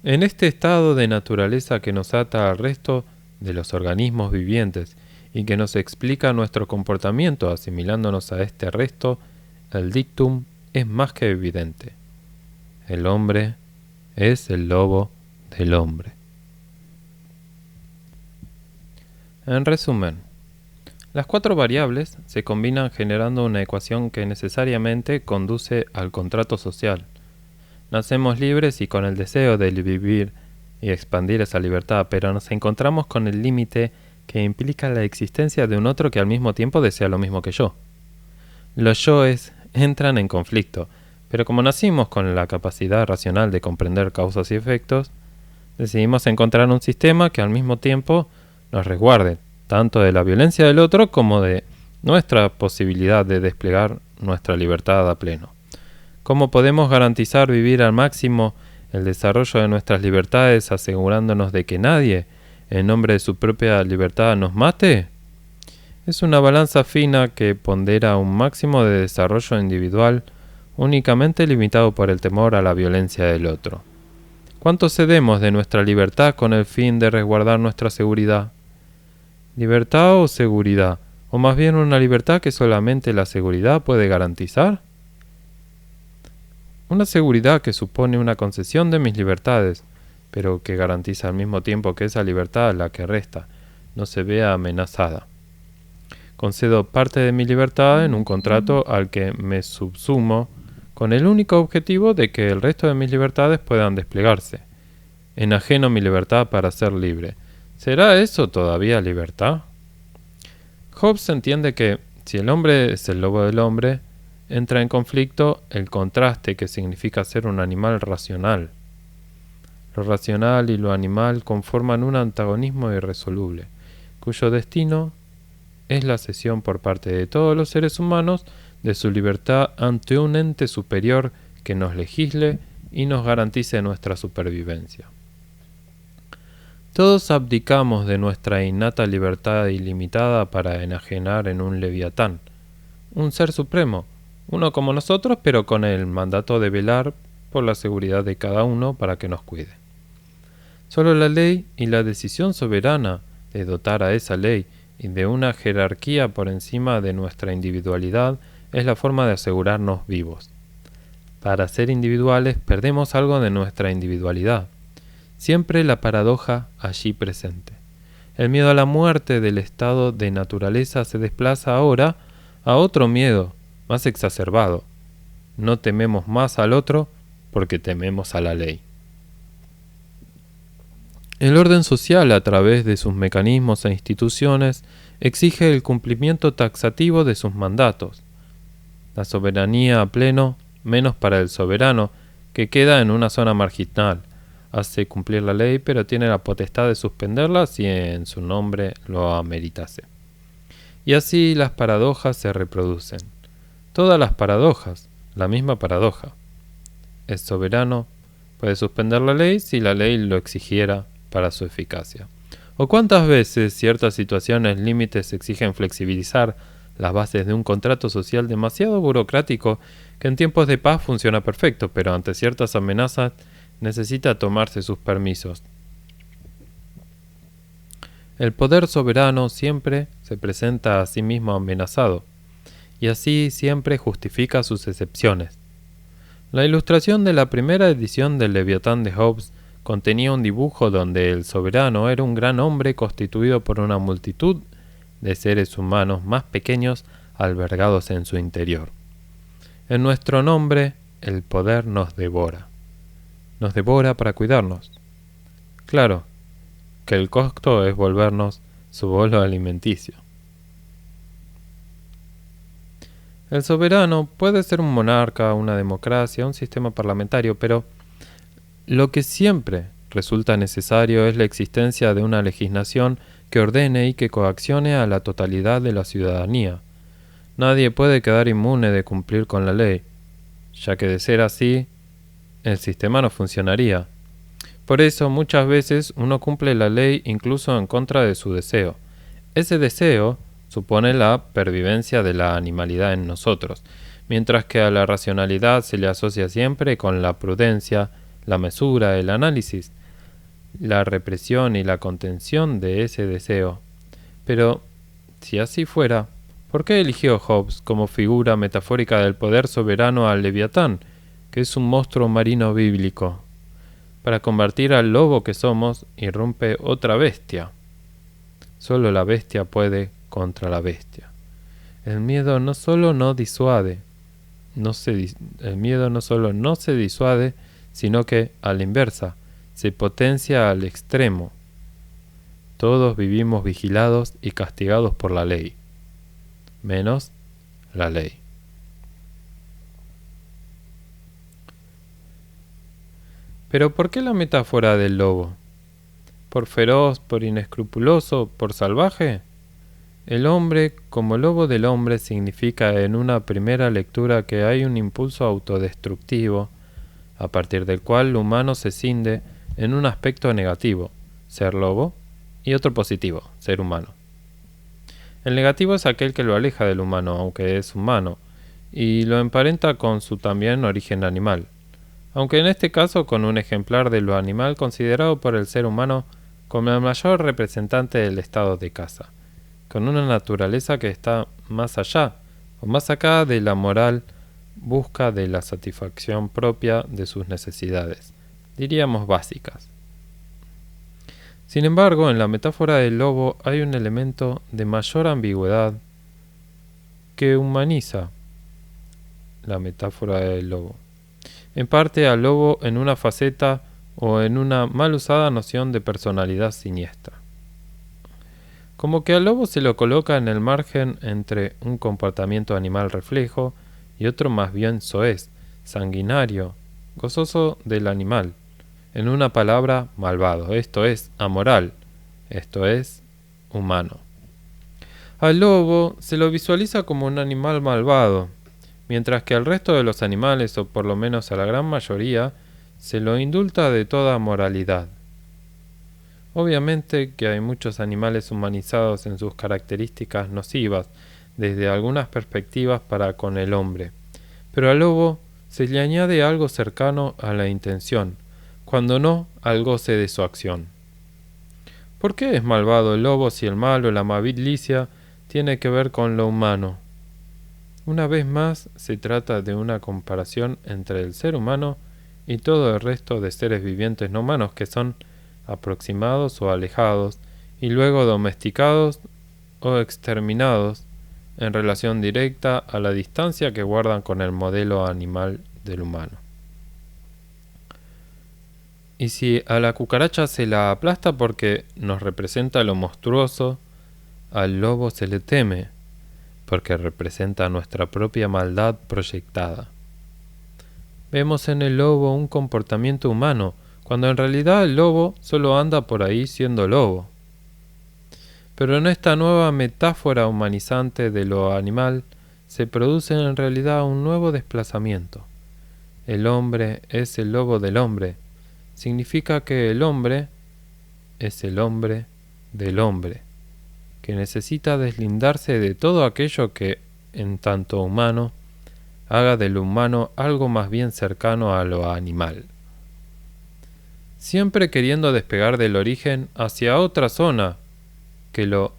En este estado de naturaleza que nos ata al resto de los organismos vivientes y que nos explica nuestro comportamiento asimilándonos a este resto, el dictum es más que evidente. El hombre es el lobo del hombre. En resumen, las 4 variables se combinan generando una ecuación que necesariamente conduce al contrato social. Nacemos libres y con el deseo de vivir y expandir esa libertad, pero nos encontramos con el límite que implica la existencia de un otro que al mismo tiempo desea lo mismo que yo. Los yoes entran en conflicto, pero como nacimos con la capacidad racional de comprender causas y efectos, decidimos encontrar un sistema que al mismo tiempo nos resguarde, tanto de la violencia del otro como de nuestra posibilidad de desplegar nuestra libertad a pleno. ¿Cómo podemos garantizar vivir al máximo el desarrollo de nuestras libertades asegurándonos de que nadie, en nombre de su propia libertad, nos mate? Es una balanza fina que pondera un máximo de desarrollo individual únicamente limitado por el temor a la violencia del otro. ¿Cuánto cedemos de nuestra libertad con el fin de resguardar nuestra seguridad? ¿Libertad o seguridad? ¿O más bien una libertad que solamente la seguridad puede garantizar? Una seguridad que supone una concesión de mis libertades, pero que garantiza al mismo tiempo que esa libertad, la que resta, no se vea amenazada. Concedo parte de mi libertad en un contrato al que me subsumo con el único objetivo de que el resto de mis libertades puedan desplegarse. Enajeno mi libertad para ser libre. ¿Será eso todavía libertad? Hobbes entiende que, si el hombre es el lobo del hombre, entra en conflicto el contraste que significa ser un animal racional. Lo racional y lo animal conforman un antagonismo irresoluble, cuyo destino es la cesión por parte de todos los seres humanos de su libertad ante un ente superior que nos legisle y nos garantice nuestra supervivencia. Todos abdicamos de nuestra innata libertad ilimitada para enajenar en un leviatán, un ser supremo, uno como nosotros, pero con el mandato de velar por la seguridad de cada uno para que nos cuide. Solo la ley y la decisión soberana de dotar a esa ley y de una jerarquía por encima de nuestra individualidad es la forma de asegurarnos vivos. Para ser individuales perdemos algo de nuestra individualidad. Siempre la paradoja allí presente. El miedo a la muerte del estado de naturaleza se desplaza ahora a otro miedo, más exacerbado. No tememos más al otro porque tememos a la ley. El orden social, a través de sus mecanismos e instituciones, exige el cumplimiento taxativo de sus mandatos. La soberanía a pleno, menos para el soberano, que queda en una zona marginal, hace cumplir la ley, pero tiene la potestad de suspenderla si en su nombre lo ameritase. Y así las paradojas se reproducen. Todas las paradojas, la misma paradoja. El soberano puede suspender la ley si la ley lo exigiera para su eficacia. ¿O cuántas veces ciertas situaciones límites exigen flexibilizar las bases de un contrato social demasiado burocrático que en tiempos de paz funciona perfecto, pero ante ciertas amenazas necesita tomarse sus permisos? El poder soberano siempre se presenta a sí mismo amenazado, y así siempre justifica sus excepciones. La ilustración de la primera edición del Leviatán de Hobbes contenía un dibujo donde el soberano era un gran hombre constituido por una multitud de seres humanos más pequeños albergados en su interior. En nuestro nombre, el poder nos devora. Nos devora para cuidarnos. Claro, que el costo es volvernos su bolo alimenticio. El soberano puede ser un monarca, una democracia, un sistema parlamentario, pero lo que siempre resulta necesario es la existencia de una legislación que ordene y que coaccione a la totalidad de la ciudadanía, nadie puede quedar inmune de cumplir con la ley, ya que de ser así, el sistema no funcionaría. Por eso muchas veces uno cumple la ley incluso en contra de su deseo. Ese deseo supone la pervivencia de la animalidad en nosotros, mientras que a la racionalidad se le asocia siempre con la prudencia, la mesura, el análisis, la represión y la contención de ese deseo. Pero, si así fuera, ¿por qué eligió Hobbes como figura metafórica del poder soberano al Leviatán, que es un monstruo marino bíblico? Para convertir al lobo que somos, irrumpe otra bestia. Solo la bestia puede contra la bestia. El miedo no solo no disuade, el miedo no solo no se disuade, sino que, a la inversa, se potencia al extremo. Todos vivimos vigilados y castigados por la ley, menos la ley. Pero ¿por qué la metáfora del lobo? ¿Por feroz, por inescrupuloso, por salvaje? El hombre como lobo del hombre significa en una primera lectura que hay un impulso autodestructivo, a partir del cual el humano se cinde en un aspecto negativo, ser lobo, y otro positivo, ser humano. El negativo es aquel que lo aleja del humano, aunque es humano, y lo emparenta con su también origen animal, aunque en este caso con un ejemplar de lo animal considerado por el ser humano como el mayor representante del estado de caza, con una naturaleza que está más allá o más acá de la moral busca de la satisfacción propia de sus necesidades, diríamos básicas. Sin embargo, en la metáfora del lobo hay un elemento de mayor ambigüedad que humaniza la metáfora del lobo. En parte al lobo en una faceta o en una mal usada noción de personalidad siniestra. Como que al lobo se lo coloca en el margen entre un comportamiento animal reflejo y otro más bien soez, sanguinario, gozoso del animal. En una palabra, malvado, esto es, amoral, esto es, humano. Al lobo se lo visualiza como un animal malvado, mientras que al resto de los animales, o por lo menos a la gran mayoría, se lo indulta de toda moralidad. Obviamente que hay muchos animales humanizados en sus características nocivas, desde algunas perspectivas para con el hombre, pero al lobo se le añade algo cercano a la intención, cuando no al goce de su acción. ¿Por qué es malvado el lobo si el mal o la malicia tiene que ver con lo humano? Una vez más se trata de una comparación entre el ser humano y todo el resto de seres vivientes no humanos que son aproximados o alejados y luego domesticados o exterminados en relación directa a la distancia que guardan con el modelo animal del humano. Y si a la cucaracha se la aplasta porque nos representa lo monstruoso, al lobo se le teme porque representa nuestra propia maldad proyectada. Vemos en el lobo un comportamiento humano, cuando en realidad el lobo solo anda por ahí siendo lobo. Pero en esta nueva metáfora humanizante de lo animal, se produce en realidad un nuevo desplazamiento. El hombre es el lobo del hombre. Significa que el hombre es el hombre del hombre, que necesita deslindarse de todo aquello que, en tanto humano, haga del humano algo más bien cercano a lo animal. Siempre queriendo despegar del origen hacia otra zona que lo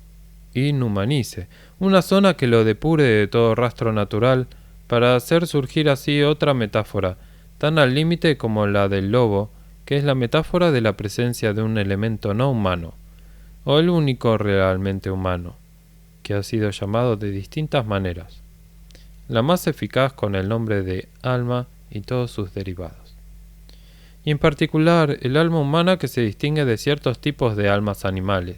inhumanice, una zona que lo depure de todo rastro natural para hacer surgir así otra metáfora, tan al límite como la del lobo, que es la metáfora de la presencia de un elemento no humano, o el único realmente humano, que ha sido llamado de distintas maneras, la más eficaz con el nombre de alma y todos sus derivados. Y en particular el alma humana que se distingue de ciertos tipos de almas animales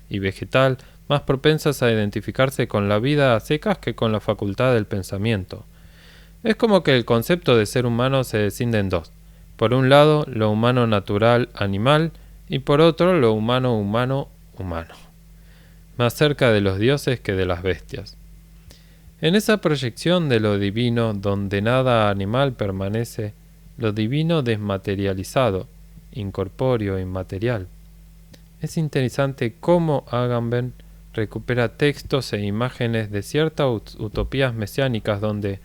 y vegetal más propensas a identificarse con la vida a secas que con la facultad del pensamiento. Es como que el concepto de ser humano se descinde en dos. Por un lado, lo humano natural animal y por otro, lo humano humano humano. Más cerca de los dioses que de las bestias. En esa proyección de lo divino, donde nada animal permanece, lo divino desmaterializado, incorpóreo, inmaterial. Es interesante cómo Agamben recupera textos e imágenes de ciertas utopías mesiánicas donde,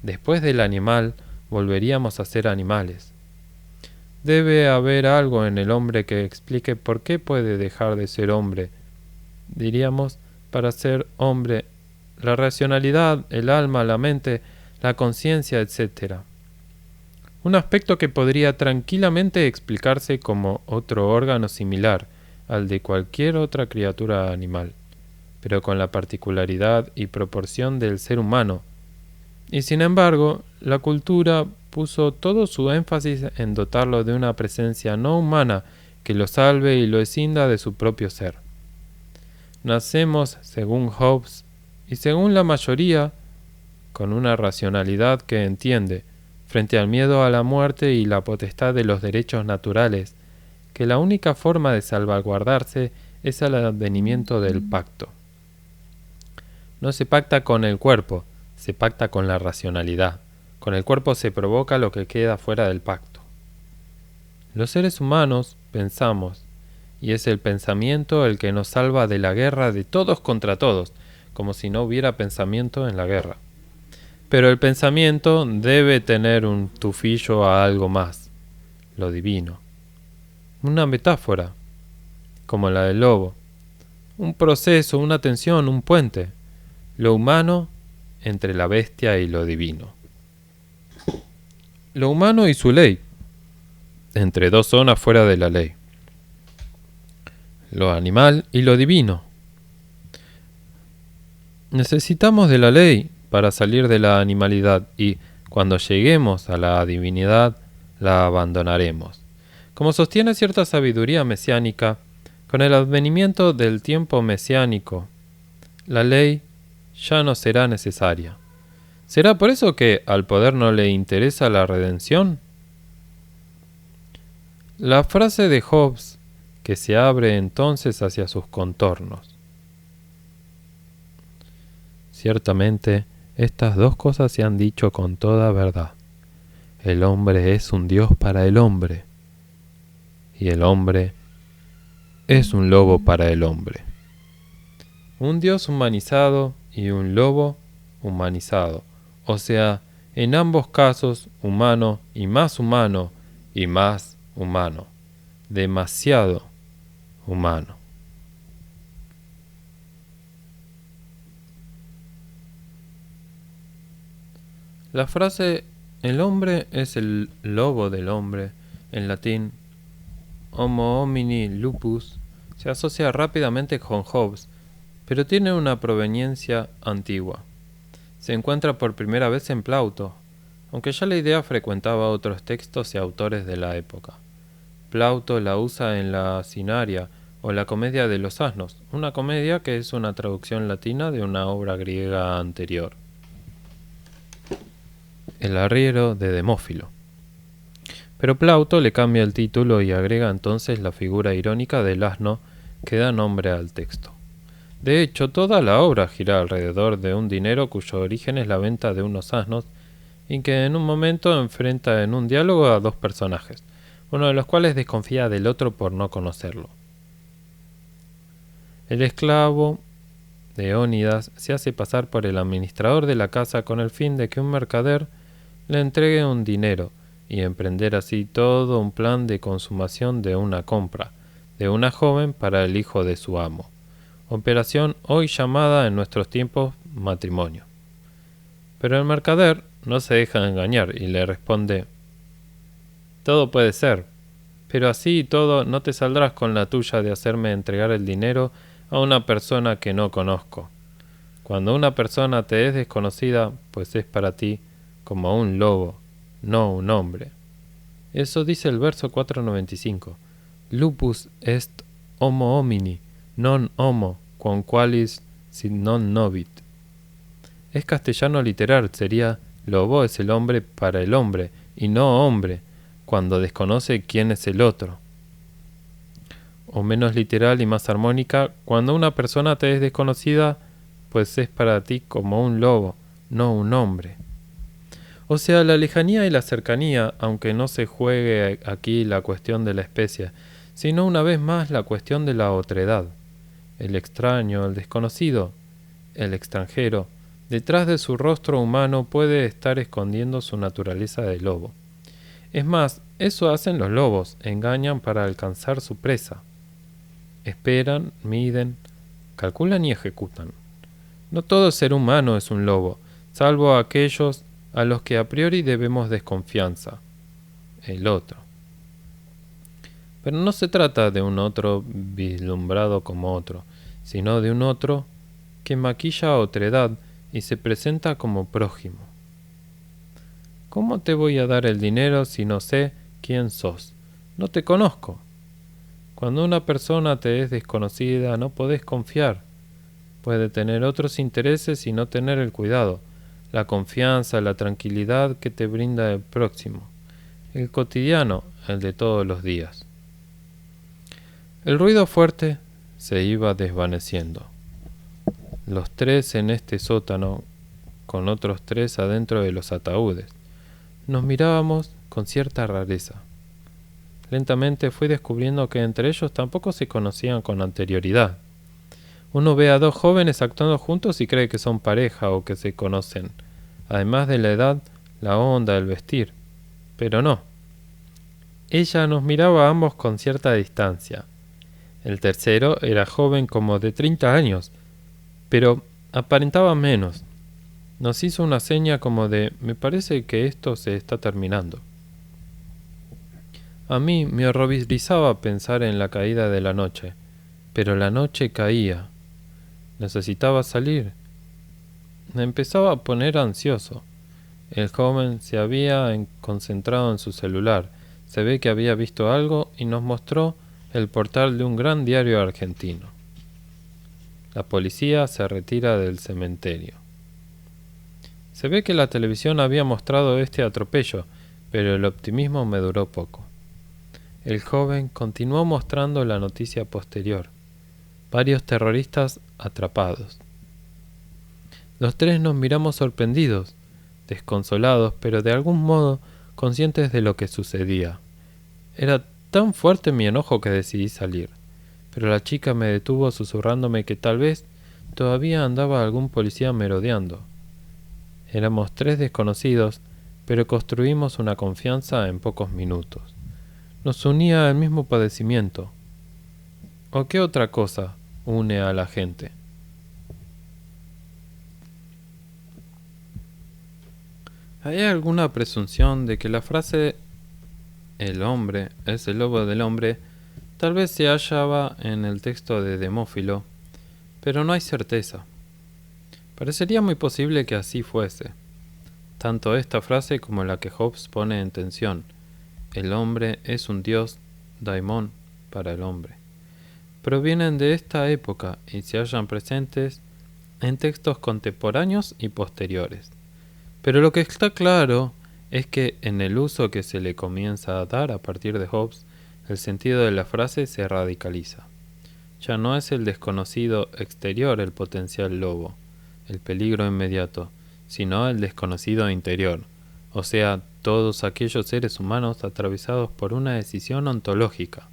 después del animal, volveríamos a ser animales. Debe haber algo en el hombre que explique por qué puede dejar de ser hombre. Diríamos, para ser hombre, la racionalidad, el alma, la mente, la conciencia, etc. Un aspecto que podría tranquilamente explicarse como otro órgano similar al de cualquier otra criatura animal, pero con la particularidad y proporción del ser humano. Y sin embargo, la cultura puso todo su énfasis en dotarlo de una presencia no humana que lo salve y lo escinda de su propio ser. Nacemos, según Hobbes, y según la mayoría, con una racionalidad que entiende, frente al miedo a la muerte y la potestad de los derechos naturales, que la única forma de salvaguardarse es el advenimiento del pacto. No se pacta con el cuerpo, se pacta con la racionalidad. Con el cuerpo se provoca lo que queda fuera del pacto. Los seres humanos pensamos, y es el pensamiento el que nos salva de la guerra de todos contra todos, como si no hubiera pensamiento en la guerra. Pero el pensamiento debe tener un tufillo a algo más, lo divino. Una metáfora, como la del lobo. Un proceso, una tensión, un puente. Lo humano entre la bestia y lo divino. Lo humano y su ley, entre dos zonas fuera de la ley. Lo animal y lo divino. Necesitamos de la ley para salir de la animalidad y, cuando lleguemos a la divinidad, la abandonaremos. Como sostiene cierta sabiduría mesiánica, con el advenimiento del tiempo mesiánico, la ley ya no será necesaria. ¿Será por eso que al poder no le interesa la redención? La frase de Hobbes, que se abre entonces hacia sus contornos. Ciertamente, estas dos cosas se han dicho con toda verdad. El hombre es un Dios para el hombre, y el hombre es un lobo para el hombre. Un Dios humanizado y un lobo humanizado, o sea, en ambos casos humano y más humano, demasiado humano. La frase "el hombre es el lobo del hombre", en latín Homo homini lupus, se asocia rápidamente con Hobbes, pero tiene una proveniencia antigua. Se encuentra por primera vez en Plauto, aunque ya la idea frecuentaba otros textos y autores de la época. Plauto la usa en la Cinaria o la Comedia de los Asnos, una comedia que es una traducción latina de una obra griega anterior. El arriero de Demófilo. Pero Plauto le cambia el título y agrega entonces la figura irónica del asno que da nombre al texto. De hecho, toda la obra gira alrededor de un dinero cuyo origen es la venta de unos asnos y que en un momento enfrenta en un diálogo a dos personajes, uno de los cuales desconfía del otro por no conocerlo. El esclavo de Ónidas se hace pasar por el administrador de la casa con el fin de que un mercader le entregue un dinero y emprender así todo un plan de consumación de una compra de una joven para el hijo de su amo, operación hoy llamada en nuestros tiempos matrimonio. Pero el mercader no se deja engañar y le responde: todo puede ser, pero así y todo no te saldrás con la tuya de hacerme entregar el dinero a una persona que no conozco. Cuando una persona te es desconocida, pues es para ti como un lobo, no un hombre. Eso dice el verso 495. Lupus est homo homini, non homo, quam qualis sit non novit. Es castellano literal, sería: lobo es el hombre para el hombre, y no hombre, cuando desconoce quién es el otro. O menos literal y más armónica: cuando una persona te es desconocida, pues es para ti como un lobo, no un hombre. O sea, la lejanía y la cercanía, aunque no se juegue aquí la cuestión de la especie, sino una vez más la cuestión de la otredad. El extraño, el desconocido, el extranjero, detrás de su rostro humano puede estar escondiendo su naturaleza de lobo. Es más, eso hacen los lobos, engañan para alcanzar su presa. Esperan, miden, calculan y ejecutan. No todo ser humano es un lobo, salvo aquellos a los que a priori debemos desconfianza, el otro. Pero no se trata de un otro vislumbrado como otro, sino de un otro que maquilla otredad y se presenta como prójimo. ¿Cómo te voy a dar el dinero si no sé quién sos? No te conozco. Cuando una persona te es desconocida no podés confiar. Puede tener otros intereses y no tener el cuidado, la confianza, la tranquilidad que te brinda el próximo, el cotidiano, el de todos los días. El ruido fuerte se iba desvaneciendo. Los tres en este sótano, con otros tres adentro de los ataúdes. Nos mirábamos con cierta rareza. Lentamente fui descubriendo que entre ellos tampoco se conocían con anterioridad. Uno ve a dos jóvenes actuando juntos y cree que son pareja o que se conocen, además de la edad, la onda, el vestir. Pero no. Ella nos miraba a ambos con cierta distancia. El tercero era joven como de 30 años, pero aparentaba menos. Nos hizo una seña como de «me parece que esto se está terminando». A mí me horrorizaba pensar en la caída de la noche, pero la noche caía. Necesitaba salir. Me empezaba a poner ansioso. El joven se había concentrado en su celular. Se ve que había visto algo y nos mostró el portal de un gran diario argentino. La policía se retira del cementerio. Se ve que la televisión había mostrado este atropello, pero el optimismo me duró poco. El joven continuó mostrando la noticia posterior. Varios terroristas atrapados. Los tres nos miramos sorprendidos, desconsolados, pero de algún modo conscientes de lo que sucedía. Era tan fuerte mi enojo que decidí salir, pero la chica me detuvo susurrándome que tal vez todavía andaba algún policía merodeando. Éramos tres desconocidos, pero construimos una confianza en pocos minutos. Nos unía el mismo padecimiento. ¿O qué otra cosa une a la gente? ¿Hay alguna presunción de que la frase «el hombre es el lobo del hombre» tal vez se hallaba en el texto de Demófilo, pero no hay certeza? Parecería muy posible que así fuese. Tanto esta frase como la que Hobbes pone en tensión, el hombre es un dios, daimón, para el hombre, provienen de esta época y se hallan presentes en textos contemporáneos y posteriores. Pero lo que está claro es que en el uso que se le comienza a dar a partir de Hobbes, el sentido de la frase se radicaliza. Ya no es el desconocido exterior el potencial lobo, el peligro inmediato, sino el desconocido interior, o sea, todos aquellos seres humanos atravesados por una decisión ontológica,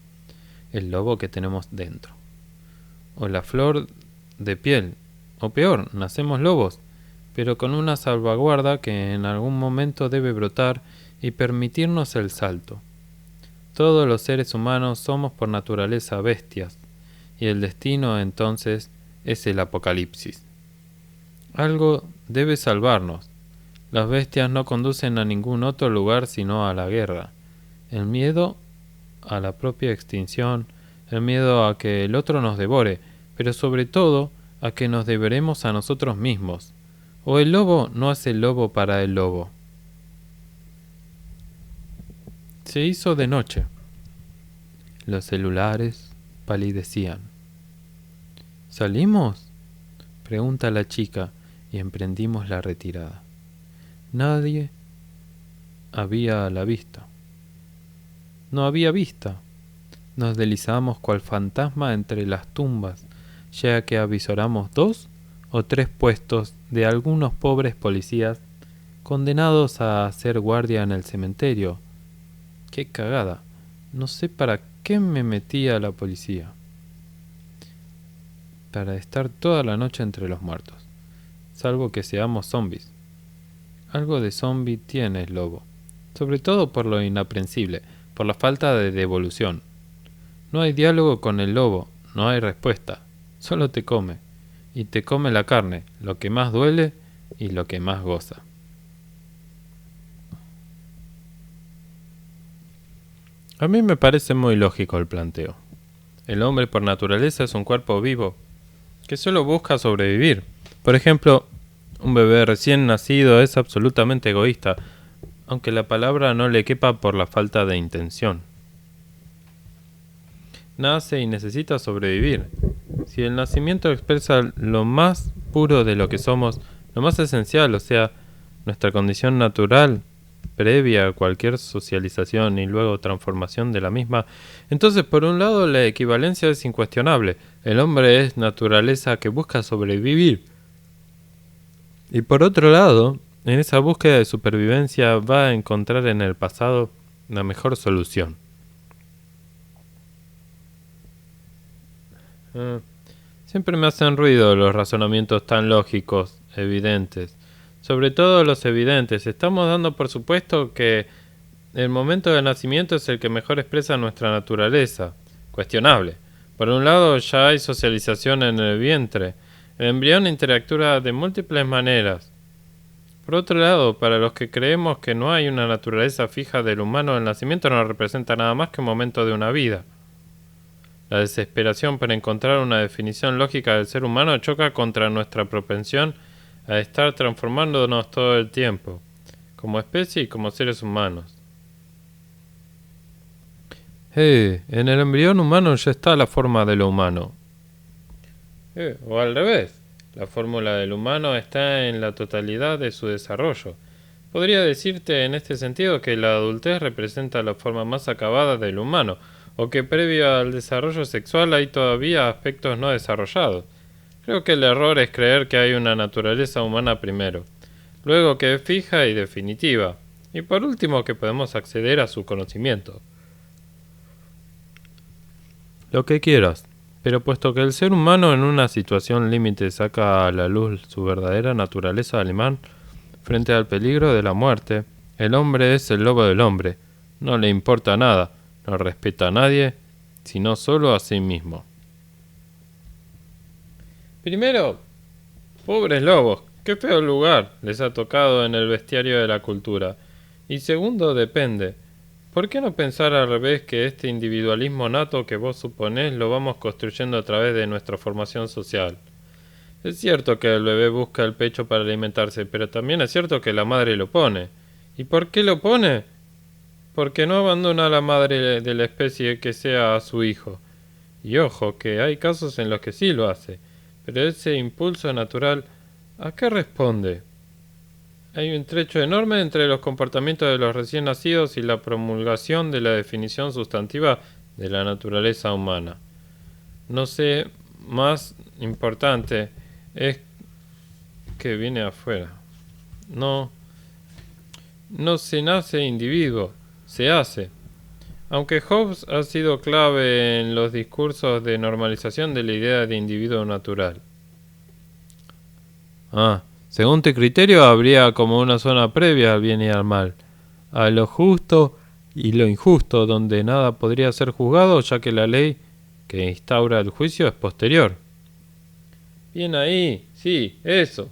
el lobo que tenemos dentro. O la flor de piel, o peor, nacemos lobos, pero con una salvaguarda que en algún momento debe brotar y permitirnos el salto. Todos los seres humanos somos por naturaleza bestias, y el destino entonces es el apocalipsis. Algo debe salvarnos. Las bestias no conducen a ningún otro lugar sino a la guerra. El miedo a la propia extinción, el miedo a que el otro nos devore, pero sobre todo a que nos devoremos a nosotros mismos. O el lobo no es el lobo para el lobo. Se hizo de noche. Los celulares palidecían. ¿Salimos?, pregunta la chica, y emprendimos la retirada. Nadie había a la vista. No había vista. Nos deslizamos cual fantasma entre las tumbas, ya que avisoramos 2 o 3 puestos de algunos pobres policías condenados a hacer guardia en el cementerio. ¡Qué cagada! No sé para qué me metí a la policía. Para estar toda la noche entre los muertos. Salvo que seamos zombies. Algo de zombie tiene el lobo. Sobre todo por lo inaprensible, por la falta de devolución. No hay diálogo con el lobo, no hay respuesta. Solo te come. Y te come la carne, lo que más duele y lo que más goza. A mí me parece muy lógico el planteo. El hombre por naturaleza es un cuerpo vivo, que solo busca sobrevivir. Por ejemplo, un bebé recién nacido es absolutamente egoísta, aunque la palabra no le quepa por la falta de intención. Nace y necesita sobrevivir. Si el nacimiento expresa lo más puro de lo que somos, lo más esencial, o sea, nuestra condición natural, previa a cualquier socialización y luego transformación de la misma, entonces por un lado la equivalencia es incuestionable. El hombre es naturaleza que busca sobrevivir. Y por otro lado, en esa búsqueda de supervivencia va a encontrar en el pasado la mejor solución. Siempre me hacen ruido los razonamientos tan lógicos, evidentes. Sobre todo los evidentes. Estamos dando por supuesto que el momento del nacimiento es el que mejor expresa nuestra naturaleza. Cuestionable. Por un lado ya hay socialización en el vientre. El embrión interactúa de múltiples maneras. Por otro lado, para los que creemos que no hay una naturaleza fija del humano, el nacimiento no representa nada más que un momento de una vida. La desesperación por encontrar una definición lógica del ser humano choca contra nuestra propensión a estar transformándonos todo el tiempo, como especie y como seres humanos. En el embrión humano ya está la forma de lo humano. O al revés, la fórmula del humano está en la totalidad de su desarrollo. Podría decirte en este sentido que la adultez representa la forma más acabada del humano, o que previo al desarrollo sexual hay todavía aspectos no desarrollados. Creo que el error es creer que hay una naturaleza humana primero, luego que es fija y definitiva, y por último que podemos acceder a su conocimiento. Lo que quieras, pero puesto que el ser humano en una situación límite saca a la luz su verdadera naturaleza alemán frente al peligro de la muerte, el hombre es el lobo del hombre, no le importa nada, no respeta a nadie, sino solo a sí mismo. Primero, pobres lobos, qué feo lugar les ha tocado en el bestiario de la cultura. Y segundo, depende. ¿Por qué no pensar al revés que este individualismo nato que vos suponés lo vamos construyendo a través de nuestra formación social? Es cierto que el bebé busca el pecho para alimentarse, pero también es cierto que la madre lo pone. ¿Y por qué lo pone? Porque no abandona a la madre de la especie que sea a su hijo. Y ojo, que hay casos en los que sí lo hace. Pero ese impulso natural, ¿a qué responde? Hay un trecho enorme entre los comportamientos de los recién nacidos y la promulgación de la definición sustantiva de la naturaleza humana. No sé, más importante es que viene afuera. No se nace individuo, se hace. Aunque Hobbes ha sido clave en los discursos de normalización de la idea de individuo natural. Según tu criterio habría como una zona previa al bien y al mal, a lo justo y lo injusto, donde nada podría ser juzgado, ya que la ley que instaura el juicio es posterior. Bien ahí, sí, eso.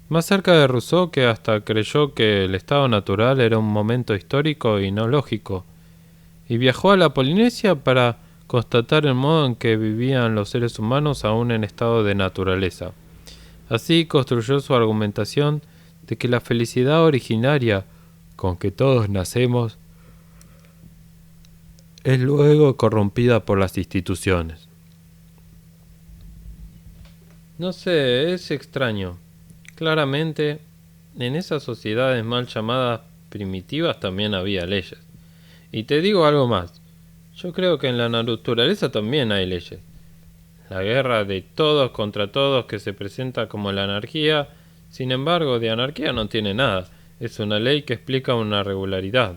Más cerca de Rousseau, que hasta creyó que el estado natural era un momento histórico y no lógico, y viajó a la Polinesia para constatar el modo en que vivían los seres humanos aún en estado de naturaleza. Así construyó su argumentación de que la felicidad originaria con que todos nacemos es luego corrompida por las instituciones. No sé, es extraño. Claramente, en esas sociedades mal llamadas primitivas también había leyes. Y te digo algo más. Yo creo que en la naturaleza también hay leyes. la guerra de todos contra todos que se presenta como la anarquía. Sin embargo, de anarquía no tiene nada, es una ley que explica una regularidad.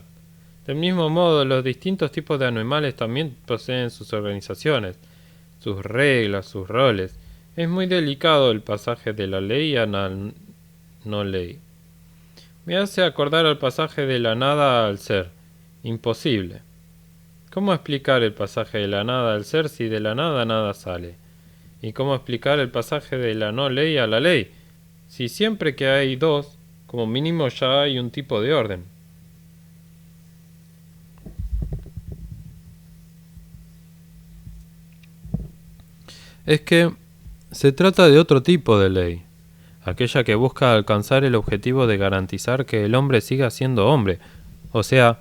Del mismo modo, los distintos tipos de animales también poseen sus organizaciones, sus reglas, sus roles. Es muy delicado el pasaje de la ley a la no ley. Me hace acordar al pasaje de la nada al ser. Imposible. ¿Cómo explicar el pasaje de la nada al ser si de la nada nada sale? ¿Y cómo explicar el pasaje de la no ley a la ley? Si siempre que hay dos, como mínimo ya hay un tipo de orden. Es que se trata de otro tipo de ley, aquella que busca alcanzar el objetivo de garantizar que el hombre siga siendo hombre, o sea,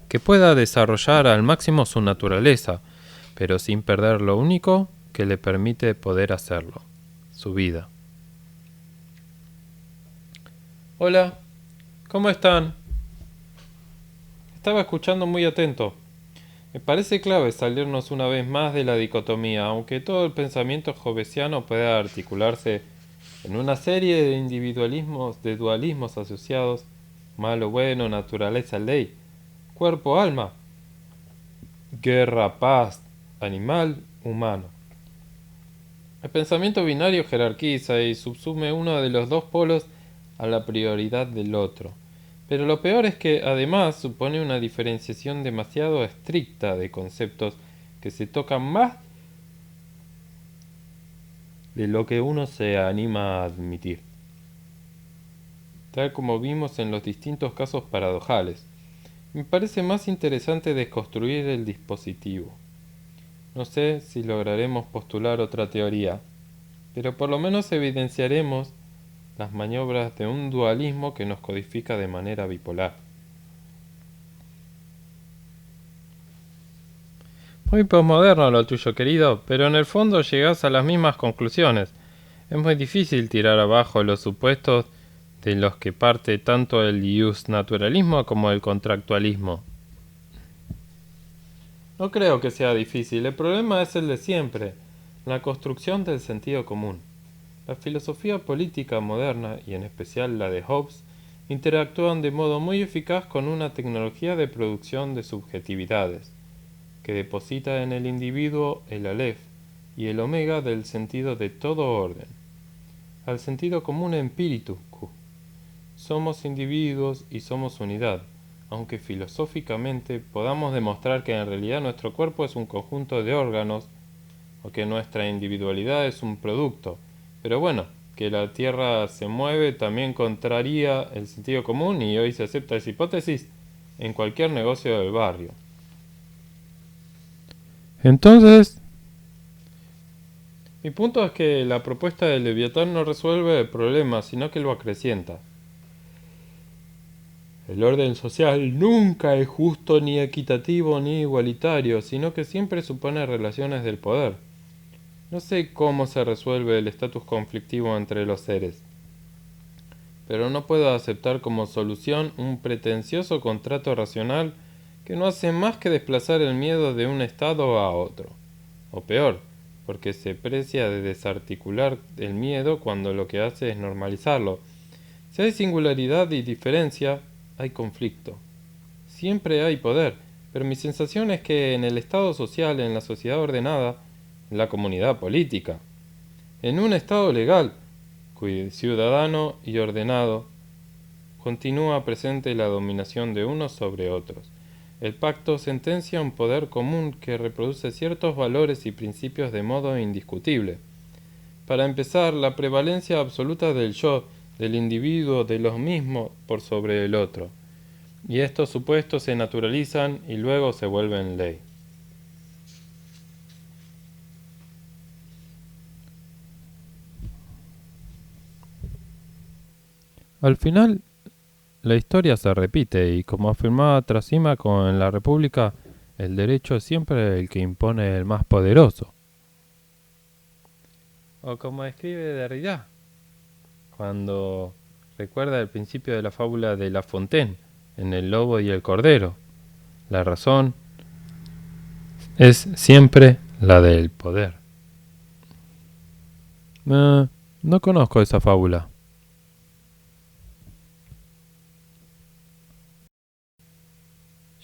que pueda desarrollar al máximo su naturaleza, pero sin perder lo único que le permite poder hacerlo, su vida. Hola, ¿cómo están? Estaba escuchando muy atento. Me parece clave salirnos una vez más de la dicotomía, aunque todo el pensamiento hobbesiano pueda articularse en una serie de individualismos, de dualismos asociados, malo, bueno, naturaleza, ley, cuerpo, alma, guerra, paz, animal, humano. El pensamiento binario jerarquiza y subsume uno de los dos polos a la prioridad del otro. Pero lo peor es que además supone una diferenciación demasiado estricta de conceptos que se tocan más de lo que uno se anima a admitir, tal como vimos en los distintos casos paradojales. Me parece más interesante desconstruir el dispositivo. No sé si lograremos postular otra teoría, pero por lo menos evidenciaremos las maniobras de un dualismo que nos codifica de manera bipolar. Muy posmoderno lo tuyo, querido, pero en el fondo llegás a las mismas conclusiones. Es muy difícil tirar abajo los supuestos de los que parte tanto el justnaturalismo como el contractualismo. No creo que sea difícil, el problema es el de siempre, la construcción del sentido común. La filosofía política moderna, y en especial la de Hobbes, interactúan de modo muy eficaz con una tecnología de producción de subjetividades, que deposita en el individuo el aleph y el omega del sentido de todo orden, al sentido común empíritu. Somos individuos y somos unidad, aunque filosóficamente podamos demostrar que en realidad nuestro cuerpo es un conjunto de órganos, o que nuestra individualidad es un producto. Pero bueno, que la Tierra se mueve también contraría el sentido común y hoy se acepta esa hipótesis en cualquier negocio del barrio. Entonces, mi punto es que la propuesta de Leviatán no resuelve el problema, sino que lo acrecienta. El orden social nunca es justo ni equitativo ni igualitario, sino que siempre supone relaciones del poder. No sé cómo se resuelve el estatus conflictivo entre los seres, pero no puedo aceptar como solución un pretencioso contrato racional que no hace más que desplazar el miedo de un estado a otro. O peor, porque se precia de desarticular el miedo cuando lo que hace es normalizarlo. Si hay singularidad y diferencia, hay conflicto. Siempre hay poder, pero mi sensación es que en el estado social, en la sociedad ordenada, en la comunidad política, en un estado legal, ciudadano y ordenado, continúa presente la dominación de unos sobre otros. El pacto sentencia un poder común que reproduce ciertos valores y principios de modo indiscutible. Para empezar, la prevalencia absoluta del yo, del individuo, de los mismos por sobre el otro. Y estos supuestos se naturalizan y luego se vuelven ley. Al final, la historia se repite y como afirmaba Trasímaco en la República, el derecho es siempre el que impone el más poderoso. O como escribe Derrida, cuando recuerda el principio de la fábula de La Fontaine, en El lobo y el cordero. La razón es siempre la del poder. No conozco esa fábula.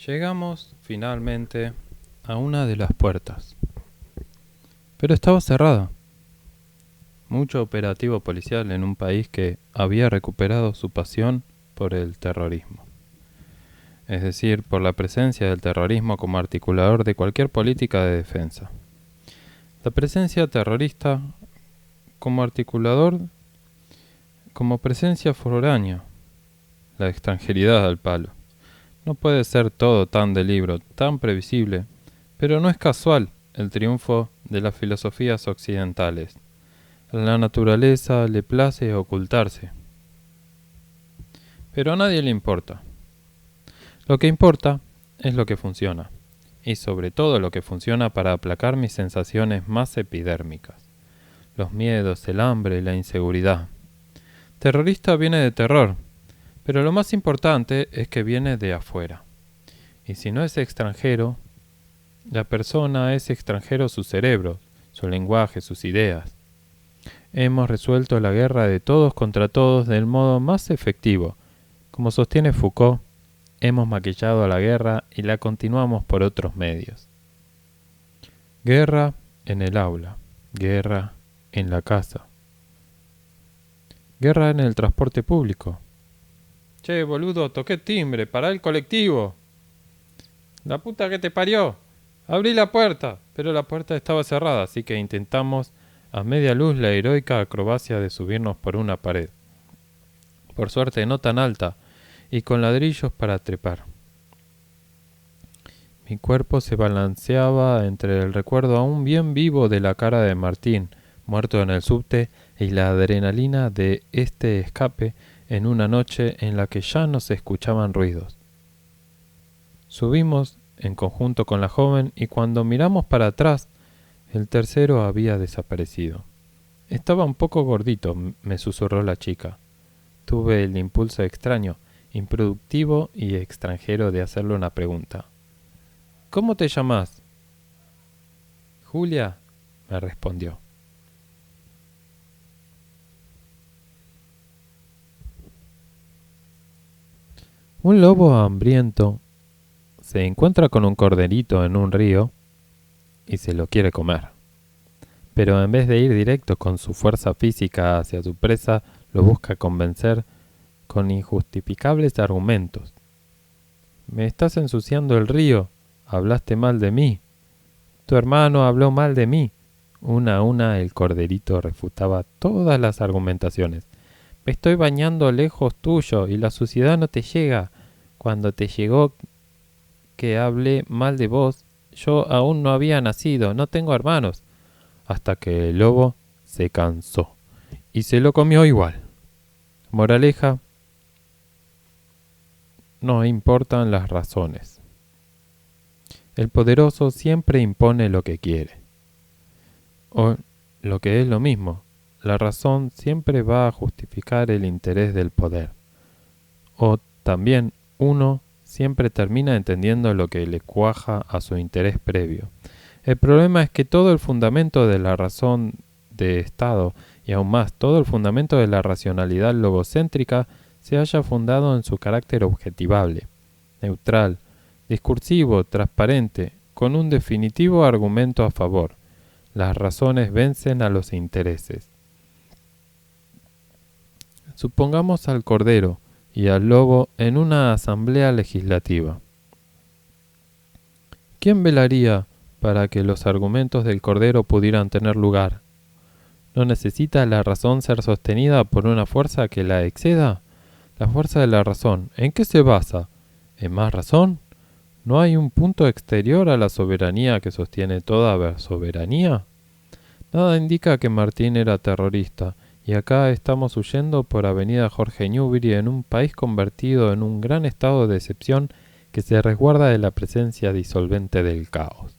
Llegamos, finalmente, a una de las puertas. Pero estaba cerrada. Mucho operativo policial en un país que había recuperado su pasión por el terrorismo. Es decir, por la presencia del terrorismo como articulador de cualquier política de defensa. La presencia terrorista como articulador, como presencia foránea, la extranjeridad al palo. No puede ser todo tan de libro, tan previsible, pero no es casual el triunfo de las filosofías occidentales. A la naturaleza le place ocultarse. Pero a nadie le importa. Lo que importa es lo que funciona, y sobre todo lo que funciona para aplacar mis sensaciones más epidérmicas. Los miedos, el hambre, la inseguridad. Terrorista viene de terror, pero lo más importante es que viene de afuera. Y si no es extranjero, la persona es extranjero su cerebro, su lenguaje, sus ideas. Hemos resuelto la guerra de todos contra todos del modo más efectivo. Como sostiene Foucault, hemos maquillado a la guerra y la continuamos por otros medios. Guerra en el aula, guerra en la casa, guerra en el transporte público. Che, boludo, toqué timbre, pará el colectivo. La puta que te parió. Abrí la puerta, pero la puerta estaba cerrada, así que intentamos a media luz la heroica acrobacia de subirnos por una pared. Por suerte no tan alta, y con ladrillos para trepar. Mi cuerpo se balanceaba entre el recuerdo aún bien vivo de la cara de Martín, muerto en el subte, y la adrenalina de este escape en una noche en la que ya no se escuchaban ruidos. Subimos en conjunto con la joven y cuando miramos para atrás, el tercero había desaparecido. Estaba un poco gordito, me susurró la chica. Tuve el impulso extraño, improductivo y extranjero de hacerle una pregunta. ¿Cómo te llamas? Julia, me respondió. Un lobo hambriento se encuentra con un corderito en un río y se lo quiere comer. Pero en vez de ir directo con su fuerza física hacia su presa, lo busca convencer con injustificables argumentos. Me estás ensuciando el río, hablaste mal de mí. Tu hermano habló mal de mí. Una a una el corderito refutaba todas las argumentaciones. Me estoy bañando lejos tuyo y la suciedad no te llega. Cuando te llegó que hablé mal de vos, yo aún no había nacido, no tengo hermanos. Hasta que el lobo se cansó y se lo comió igual. Moraleja, no importan las razones. El poderoso siempre impone lo que quiere. O lo que es lo mismo, la razón siempre va a justificar el interés del poder. O también uno siempre termina entendiendo lo que le cuaja a su interés previo. El problema es que todo el fundamento de la razón de Estado y aún más todo el fundamento de la racionalidad logocéntrica se haya fundado en su carácter objetivable, neutral, discursivo, transparente, con un definitivo argumento a favor. Las razones vencen a los intereses. Supongamos al cordero y al lobo en una asamblea legislativa. ¿Quién velaría para que los argumentos del cordero pudieran tener lugar? ¿No necesita la razón ser sostenida por una fuerza que la exceda? La fuerza de la razón, ¿en qué se basa? ¿En más razón? ¿No hay un punto exterior a la soberanía que sostiene toda soberanía? Nada indica que Martín era terrorista, y acá estamos huyendo por Avenida Jorge Newbery en un país convertido en un gran estado de excepción que se resguarda de la presencia disolvente del caos.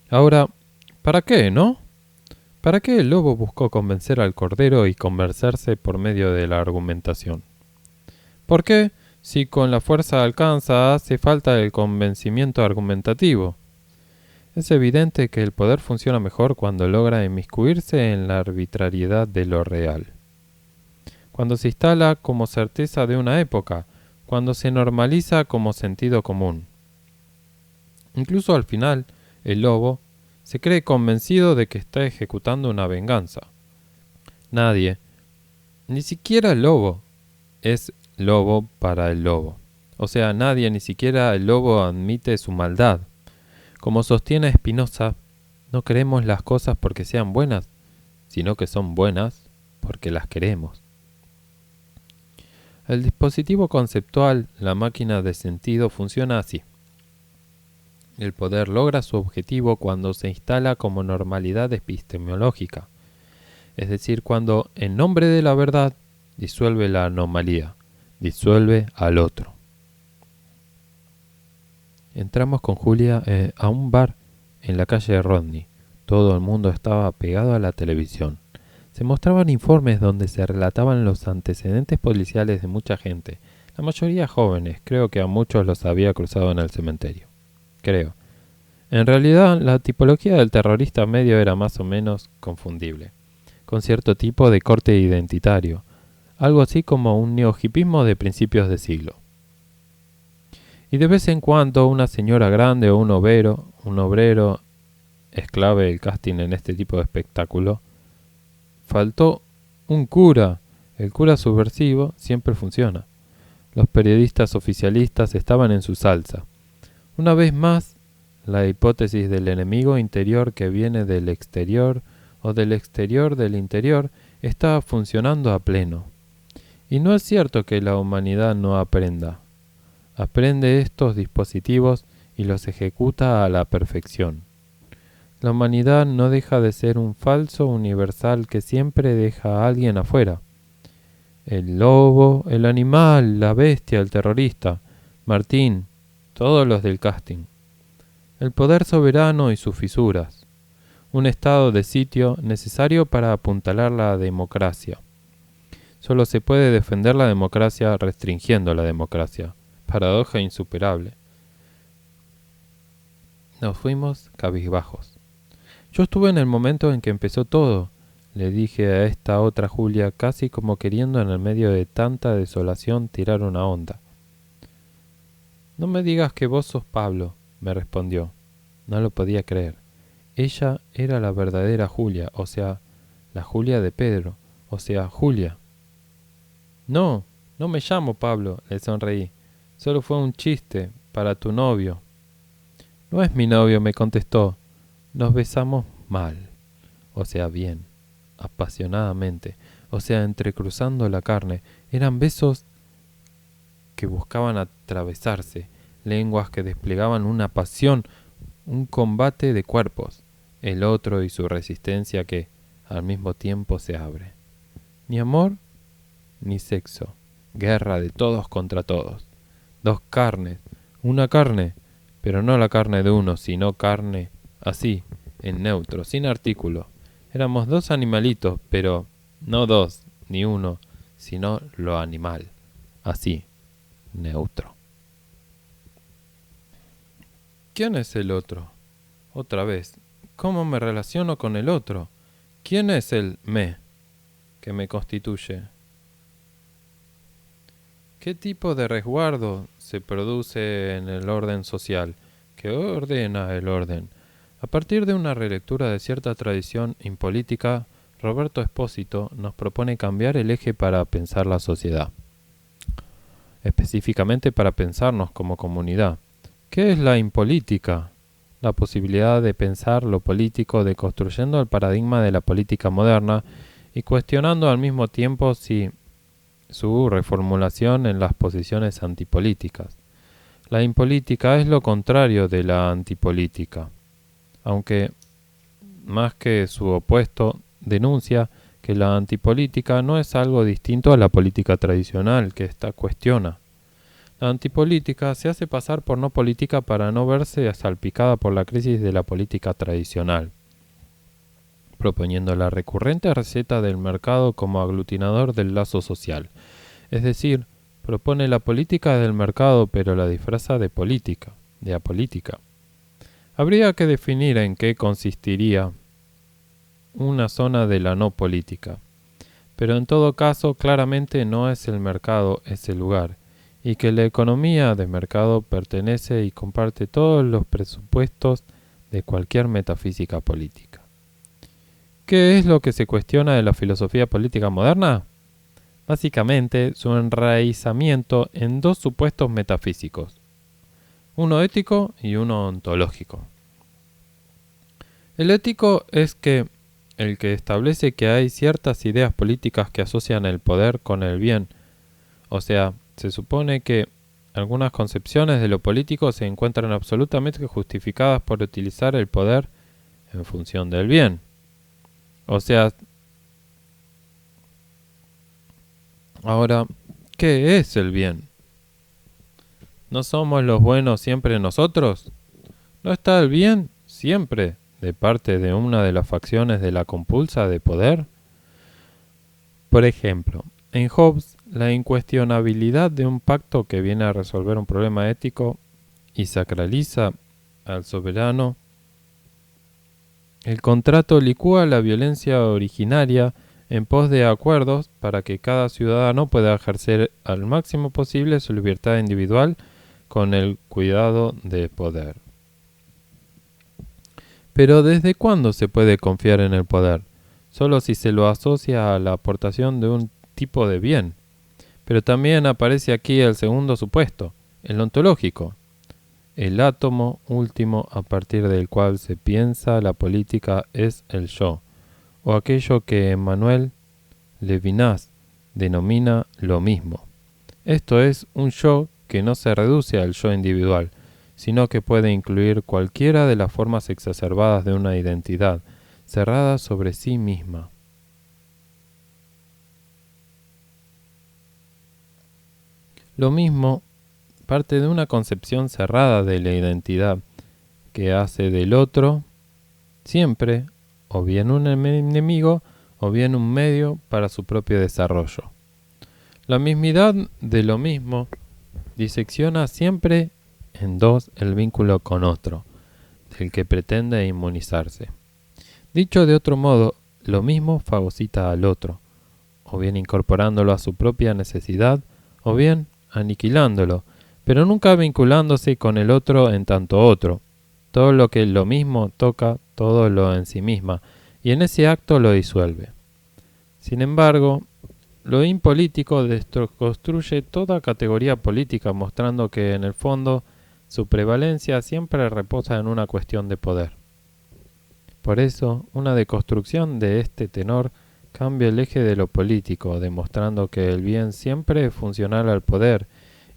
Ahora, ¿para qué, no? ¿Para qué el lobo buscó convencer al cordero y convencerse por medio de la argumentación? ¿Por qué, si con la fuerza alcanza, hace falta el convencimiento argumentativo? Es evidente que el poder funciona mejor cuando logra inmiscuirse en la arbitrariedad de lo real. Cuando se instala como certeza de una época, cuando se normaliza como sentido común. Incluso al final, el lobo se cree convencido de que está ejecutando una venganza. Nadie, ni siquiera el lobo, es lobo para el lobo. O sea, nadie, ni siquiera el lobo, admite su maldad. Como sostiene Spinoza, no queremos las cosas porque sean buenas, sino que son buenas porque las queremos. El dispositivo conceptual, la máquina de sentido, funciona así. El poder logra su objetivo cuando se instala como normalidad epistemológica, es decir, cuando, en nombre de la verdad, disuelve la anomalía, disuelve al otro. Entramos con Julia a un bar en la calle de Rodney. Todo el mundo estaba pegado a la televisión. Se mostraban informes donde se relataban los antecedentes policiales de mucha gente, la mayoría jóvenes. Creo que a muchos los había cruzado en el cementerio. Creo. En realidad, la tipología del terrorista medio era más o menos confundible, con cierto tipo de corte identitario, algo así como un neohipismo de principios de siglo. Y de vez en cuando una señora grande o un obrero, es clave el casting en este tipo de espectáculo. Faltó un cura. El cura subversivo siempre funciona. Los periodistas oficialistas estaban en su salsa. Una vez más, la hipótesis del enemigo interior que viene del exterior o del exterior del interior está funcionando a pleno. Y no es cierto que la humanidad no aprenda. Aprende estos dispositivos y los ejecuta a la perfección. La humanidad no deja de ser un falso universal que siempre deja a alguien afuera. El lobo, el animal, la bestia, el terrorista, Martín, todos los del casting. El poder soberano y sus fisuras. Un estado de sitio necesario para apuntalar la democracia. Solo se puede defender la democracia restringiendo la democracia. Paradoja insuperable. Nos fuimos cabizbajos. Yo estuve en el momento en que empezó todo, le dije a esta otra Julia, casi como queriendo en el medio de tanta desolación tirar una onda. No me digas que vos sos Pablo, me respondió. No lo podía creer. Ella era la verdadera Julia, o sea, la Julia de Pedro, o sea, Julia. No, no me llamo Pablo, le sonreí. Solo fue un chiste, para tu novio. No es mi novio, me contestó. Nos besamos mal, o sea, bien, apasionadamente, o sea, entrecruzando la carne. Eran besos que buscaban atravesarse, lenguas que desplegaban una pasión, un combate de cuerpos, el otro y su resistencia que, al mismo tiempo, se abre. Ni amor, ni sexo, guerra de todos contra todos. Dos carnes, una carne, pero no la carne de uno, sino carne así, en neutro, sin artículo. Éramos dos animalitos, pero no dos, ni uno, sino lo animal, así, neutro. ¿Quién es el otro? Otra vez, ¿cómo me relaciono con el otro? ¿Quién es el me que me constituye? ¿Qué tipo de resguardo se produce en el orden social? ¿Qué ordena el orden? A partir de una relectura de cierta tradición impolítica, Roberto Espósito nos propone cambiar el eje para pensar la sociedad, específicamente para pensarnos como comunidad. ¿Qué es la impolítica? La posibilidad de pensar lo político deconstruyendo el paradigma de la política moderna y cuestionando al mismo tiempo su reformulación en las posiciones antipolíticas. La impolítica es lo contrario de la antipolítica, aunque, más que su opuesto, denuncia que la antipolítica no es algo distinto a la política tradicional que ésta cuestiona. La antipolítica se hace pasar por no política para no verse salpicada por la crisis de la política tradicional, proponiendo la recurrente receta del mercado como aglutinador del lazo social. Es decir, propone la política del mercado pero la disfraza de política, de apolítica. Habría que definir en qué consistiría una zona de la no política, pero en todo caso claramente no es el mercado ese lugar, y que la economía de mercado pertenece y comparte todos los presupuestos de cualquier metafísica política. ¿Qué es lo que se cuestiona de la filosofía política moderna? Básicamente su enraizamiento en dos supuestos metafísicos, uno ético y uno ontológico. El ético es el que establece que hay ciertas ideas políticas que asocian el poder con el bien, o sea, se supone que algunas concepciones de lo político se encuentran absolutamente justificadas por utilizar el poder en función del bien. O sea, ahora, ¿qué es el bien? ¿No somos los buenos siempre nosotros? ¿No está el bien siempre de parte de una de las facciones de la compulsa de poder? Por ejemplo, en Hobbes, la incuestionabilidad de un pacto que viene a resolver un problema ético y sacraliza al soberano, el contrato licúa la violencia originaria en pos de acuerdos para que cada ciudadano pueda ejercer al máximo posible su libertad individual con el cuidado de poder. Pero ¿desde cuándo se puede confiar en el poder? Solo si se lo asocia a la aportación de un tipo de bien. Pero también aparece aquí el segundo supuesto, el ontológico, el átomo último a partir del cual se piensa la política es el yo, o aquello que Emmanuel Levinas denomina lo mismo. Esto es un yo que no se reduce al yo individual, sino que puede incluir cualquiera de las formas exacerbadas de una identidad, cerrada sobre sí misma. Lo mismo parte de una concepción cerrada de la identidad, que hace del otro siempre o bien un enemigo o bien un medio para su propio desarrollo. La mismidad de lo mismo disecciona siempre en dos el vínculo con otro, del que pretende inmunizarse. Dicho de otro modo, lo mismo fagocita al otro, o bien incorporándolo a su propia necesidad, o bien aniquilándolo, pero nunca vinculándose con el otro en tanto otro. Todo lo que lo mismo toca, todo lo en sí misma, y en ese acto lo disuelve. Sin embargo, lo impolítico construye toda categoría política, mostrando que en el fondo su prevalencia siempre reposa en una cuestión de poder. Por eso, una deconstrucción de este tenor cambia el eje de lo político, demostrando que el bien siempre es funcional al poder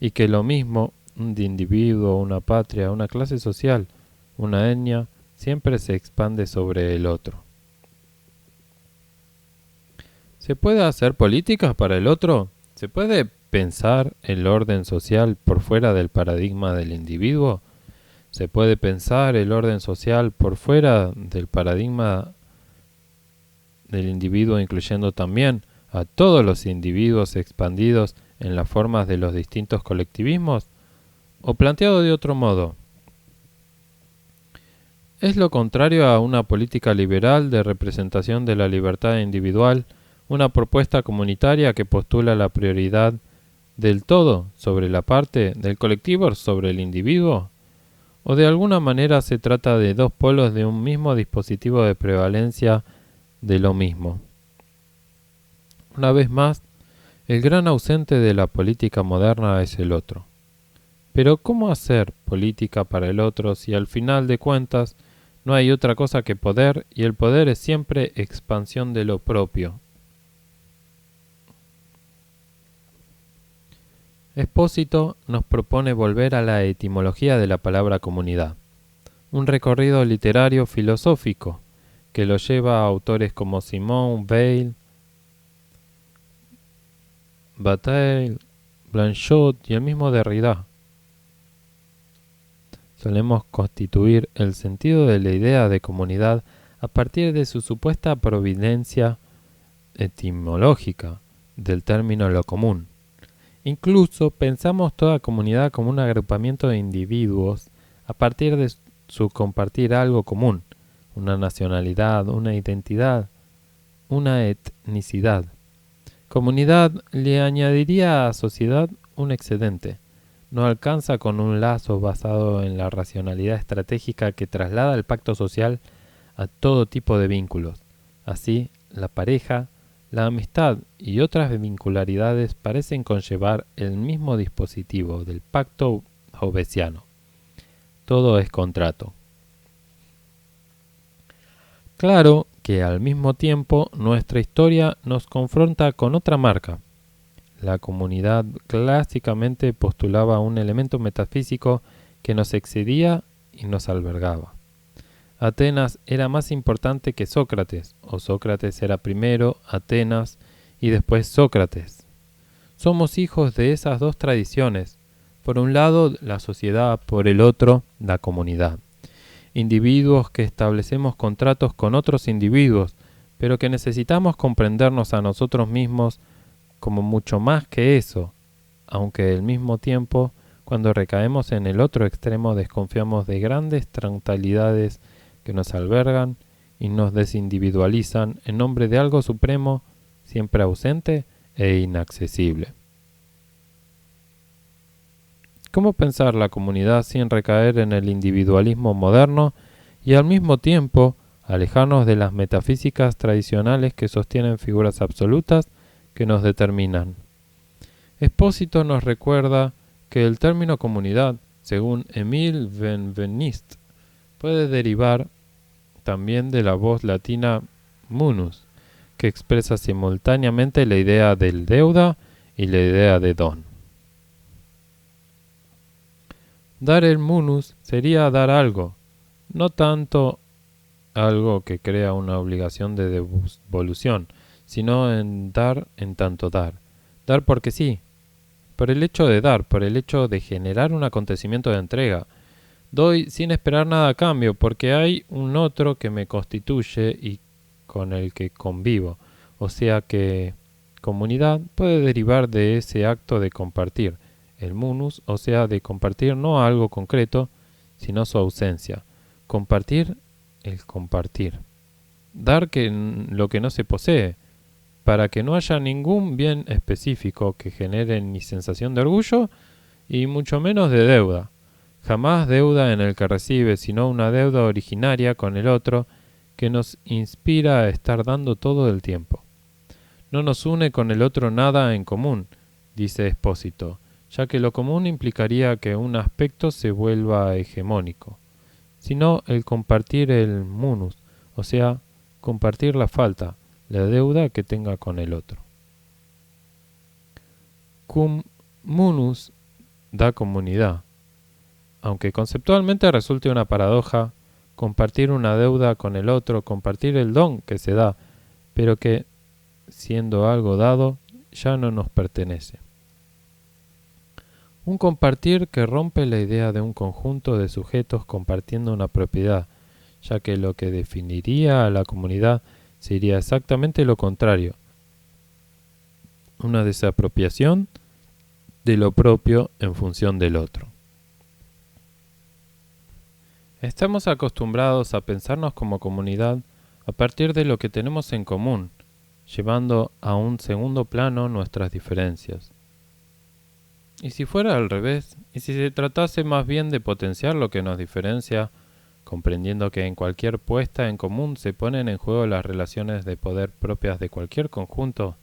y que lo mismo, un individuo, una patria, una clase social, una etnia, siempre se expande sobre el otro. ¿Se puede hacer políticas para el otro? ¿Se puede pensar el orden social por fuera del paradigma del individuo? ¿Se puede pensar el orden social por fuera del paradigma del individuo, incluyendo también a todos los individuos expandidos en las formas de los distintos colectivismos? O planteado de otro modo, ¿es lo contrario a una política liberal de representación de la libertad individual una propuesta comunitaria que postula la prioridad del todo sobre la parte, del colectivo sobre el individuo? ¿O de alguna manera se trata de dos polos de un mismo dispositivo de prevalencia de lo mismo? Una vez más, el gran ausente de la política moderna es el otro. Pero ¿cómo hacer política para el otro si al final de cuentas no hay otra cosa que poder y el poder es siempre expansión de lo propio? Espósito nos propone volver a la etimología de la palabra comunidad, un recorrido literario filosófico que lo lleva a autores como Simone Weil, Bataille, Blanchot y el mismo Derrida. Solemos constituir el sentido de la idea de comunidad a partir de su supuesta providencia etimológica del término lo común. Incluso pensamos toda comunidad como un agrupamiento de individuos a partir su compartir algo común, una nacionalidad, una identidad, una etnicidad. Comunidad le añadiría a sociedad un excedente. No alcanza con un lazo basado en la racionalidad estratégica que traslada el pacto social a todo tipo de vínculos. Así, la pareja, la amistad y otras vincularidades parecen conllevar el mismo dispositivo del pacto hobbesiano. Todo es contrato. Claro que al mismo tiempo nuestra historia nos confronta con otra marca. La comunidad clásicamente postulaba un elemento metafísico que nos excedía y nos albergaba. Atenas era más importante que Sócrates, o Sócrates era primero, Atenas y después Sócrates. Somos hijos de esas dos tradiciones, por un lado la sociedad, por el otro la comunidad. Individuos que establecemos contratos con otros individuos, pero que necesitamos comprendernos a nosotros mismos como mucho más que eso, aunque al mismo tiempo, cuando recaemos en el otro extremo, desconfiamos de grandes totalidades que nos albergan y nos desindividualizan en nombre de algo supremo, siempre ausente e inaccesible. ¿Cómo pensar la comunidad sin recaer en el individualismo moderno y al mismo tiempo alejarnos de las metafísicas tradicionales que sostienen figuras absolutas que nos determinan? Espósito nos recuerda que el término comunidad, según Emile Benveniste, puede derivar también de la voz latina munus, que expresa simultáneamente la idea del deuda y la idea de don. Dar el munus sería dar algo, no tanto algo que crea una obligación de devolución, sino en dar en tanto dar. Dar porque sí, por el hecho de dar, por el hecho de generar un acontecimiento de entrega. Doy sin esperar nada a cambio, porque hay un otro que me constituye y con el que convivo. O sea que comunidad puede derivar de ese acto de compartir, el munus, o sea, de compartir no algo concreto, sino su ausencia. Compartir el compartir. Dar lo que no se posee, para que no haya ningún bien específico que genere ni sensación de orgullo y mucho menos de deuda. Jamás deuda en el que recibe, sino una deuda originaria con el otro que nos inspira a estar dando todo el tiempo. No nos une con el otro nada en común, dice Espósito, ya que lo común implicaría que un aspecto se vuelva hegemónico, sino el compartir el munus, o sea, compartir la falta, la deuda que tenga con el otro. Cum munus da comunidad. Aunque conceptualmente resulte una paradoja, compartir una deuda con el otro, compartir el don que se da, pero que, siendo algo dado, ya no nos pertenece. Un compartir que rompe la idea de un conjunto de sujetos compartiendo una propiedad, ya que lo que definiría a la comunidad sería exactamente lo contrario, una desapropiación de lo propio en función del otro. Estamos acostumbrados a pensarnos como comunidad a partir de lo que tenemos en común, llevando a un segundo plano nuestras diferencias. ¿Y si fuera al revés? ¿Y si se tratase más bien de potenciar lo que nos diferencia, comprendiendo que en cualquier puesta en común se ponen en juego las relaciones de poder propias de cualquier conjunto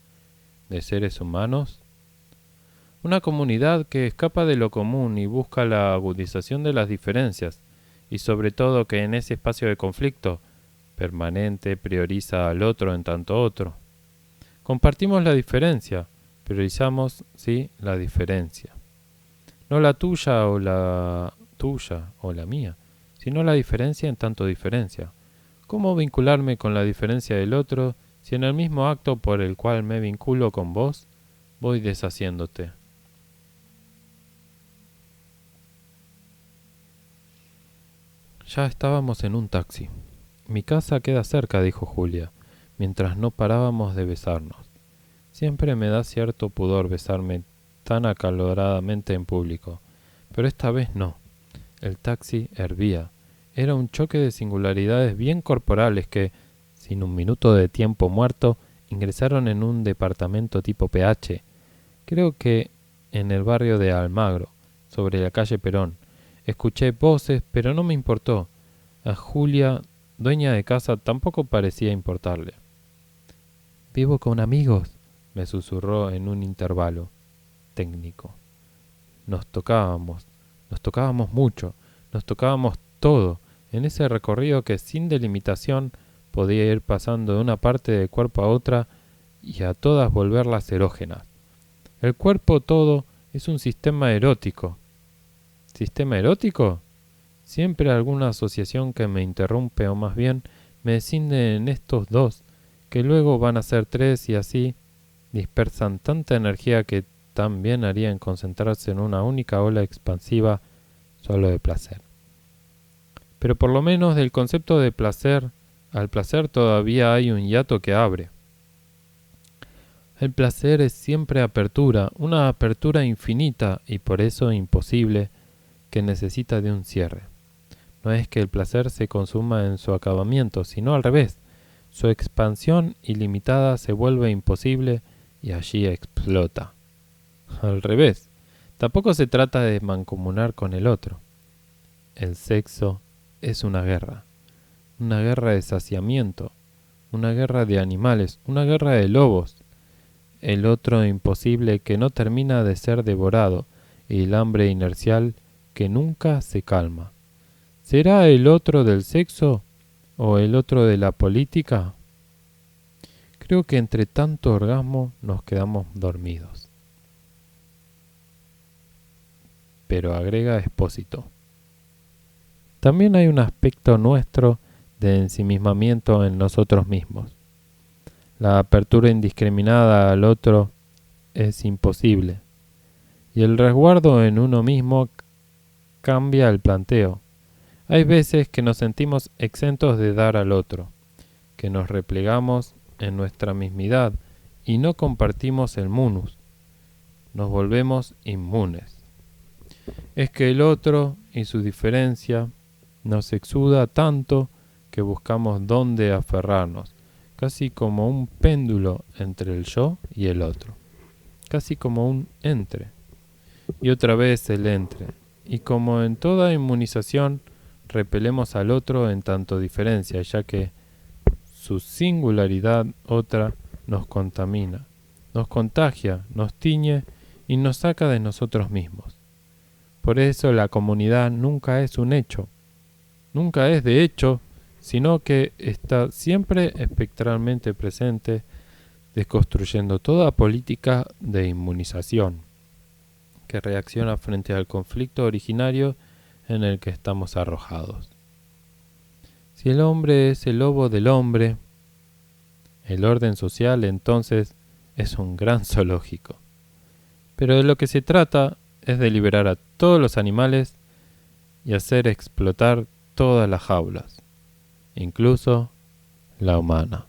de seres humanos? Una comunidad que escapa de lo común y busca la agudización de las diferencias, y sobre todo que en ese espacio de conflicto permanente prioriza al otro en tanto otro. Compartimos la diferencia, priorizamos, sí, la diferencia. No la tuya o la mía, sino la diferencia en tanto diferencia. ¿Cómo vincularme con la diferencia del otro si en el mismo acto por el cual me vinculo con vos, voy deshaciéndote? Ya estábamos en un taxi. Mi casa queda cerca, dijo Julia, mientras no parábamos de besarnos. Siempre me da cierto pudor besarme tan acaloradamente en público, pero esta vez no. El taxi hervía. era un choque de singularidades bien corporales que, sin un minuto de tiempo muerto, ingresaron en un departamento tipo PH, creo que en el barrio de Almagro, sobre la calle Perón. Escuché voces, pero no me importó. A Julia, dueña de casa, tampoco parecía importarle. «Vivo con amigos», me susurró en un intervalo técnico. Nos tocábamos mucho, nos tocábamos todo, en ese recorrido que sin delimitación podía ir pasando de una parte del cuerpo a otra y a todas volverlas erógenas. El cuerpo todo es un sistema erótico. ¿Sistema erótico? Siempre alguna asociación que me interrumpe o más bien me desciende en estos dos, que luego van a ser tres y así dispersan tanta energía que también harían concentrarse en una única ola expansiva solo de placer. Pero por lo menos del concepto de placer al placer todavía hay un hiato que abre. El placer es siempre apertura, una apertura infinita y por eso imposible, que necesita de un cierre. No es que el placer se consuma en su acabamiento, sino al revés. Su expansión ilimitada se vuelve imposible y allí explota. Al revés, tampoco se trata de mancomunar con el otro. El sexo es una guerra de saciamiento, una guerra de animales, una guerra de lobos. El otro imposible que no termina de ser devorado y el hambre inercial que nunca se calma. ¿Será el otro del sexo o el otro de la política? Creo que entre tanto orgasmo nos quedamos dormidos. Pero agrega Espósito. También hay un aspecto nuestro de ensimismamiento en nosotros mismos. La apertura indiscriminada al otro es imposible, y el resguardo en uno mismo cambia el planteo. Hay veces que nos sentimos exentos de dar al otro, que nos replegamos en nuestra mismidad y no compartimos el munus. Nos volvemos inmunes. Es que el otro y su diferencia nos exuda tanto que buscamos dónde aferrarnos, casi como un péndulo entre el yo y el otro, casi como un entre, y otra vez el entre, y como en toda inmunización repelemos al otro en tanto diferencia, ya que su singularidad otra nos contamina, nos contagia, nos tiñe y nos saca de nosotros mismos. Por eso la comunidad nunca es un hecho, nunca es de hecho, sino que está siempre espectralmente presente, desconstruyendo toda política de inmunización que reacciona frente al conflicto originario en el que estamos arrojados. Si el hombre es el lobo del hombre, el orden social entonces es un gran zoológico. Pero de lo que se trata es de liberar a todos los animales y hacer explotar todas las jaulas, incluso la humana.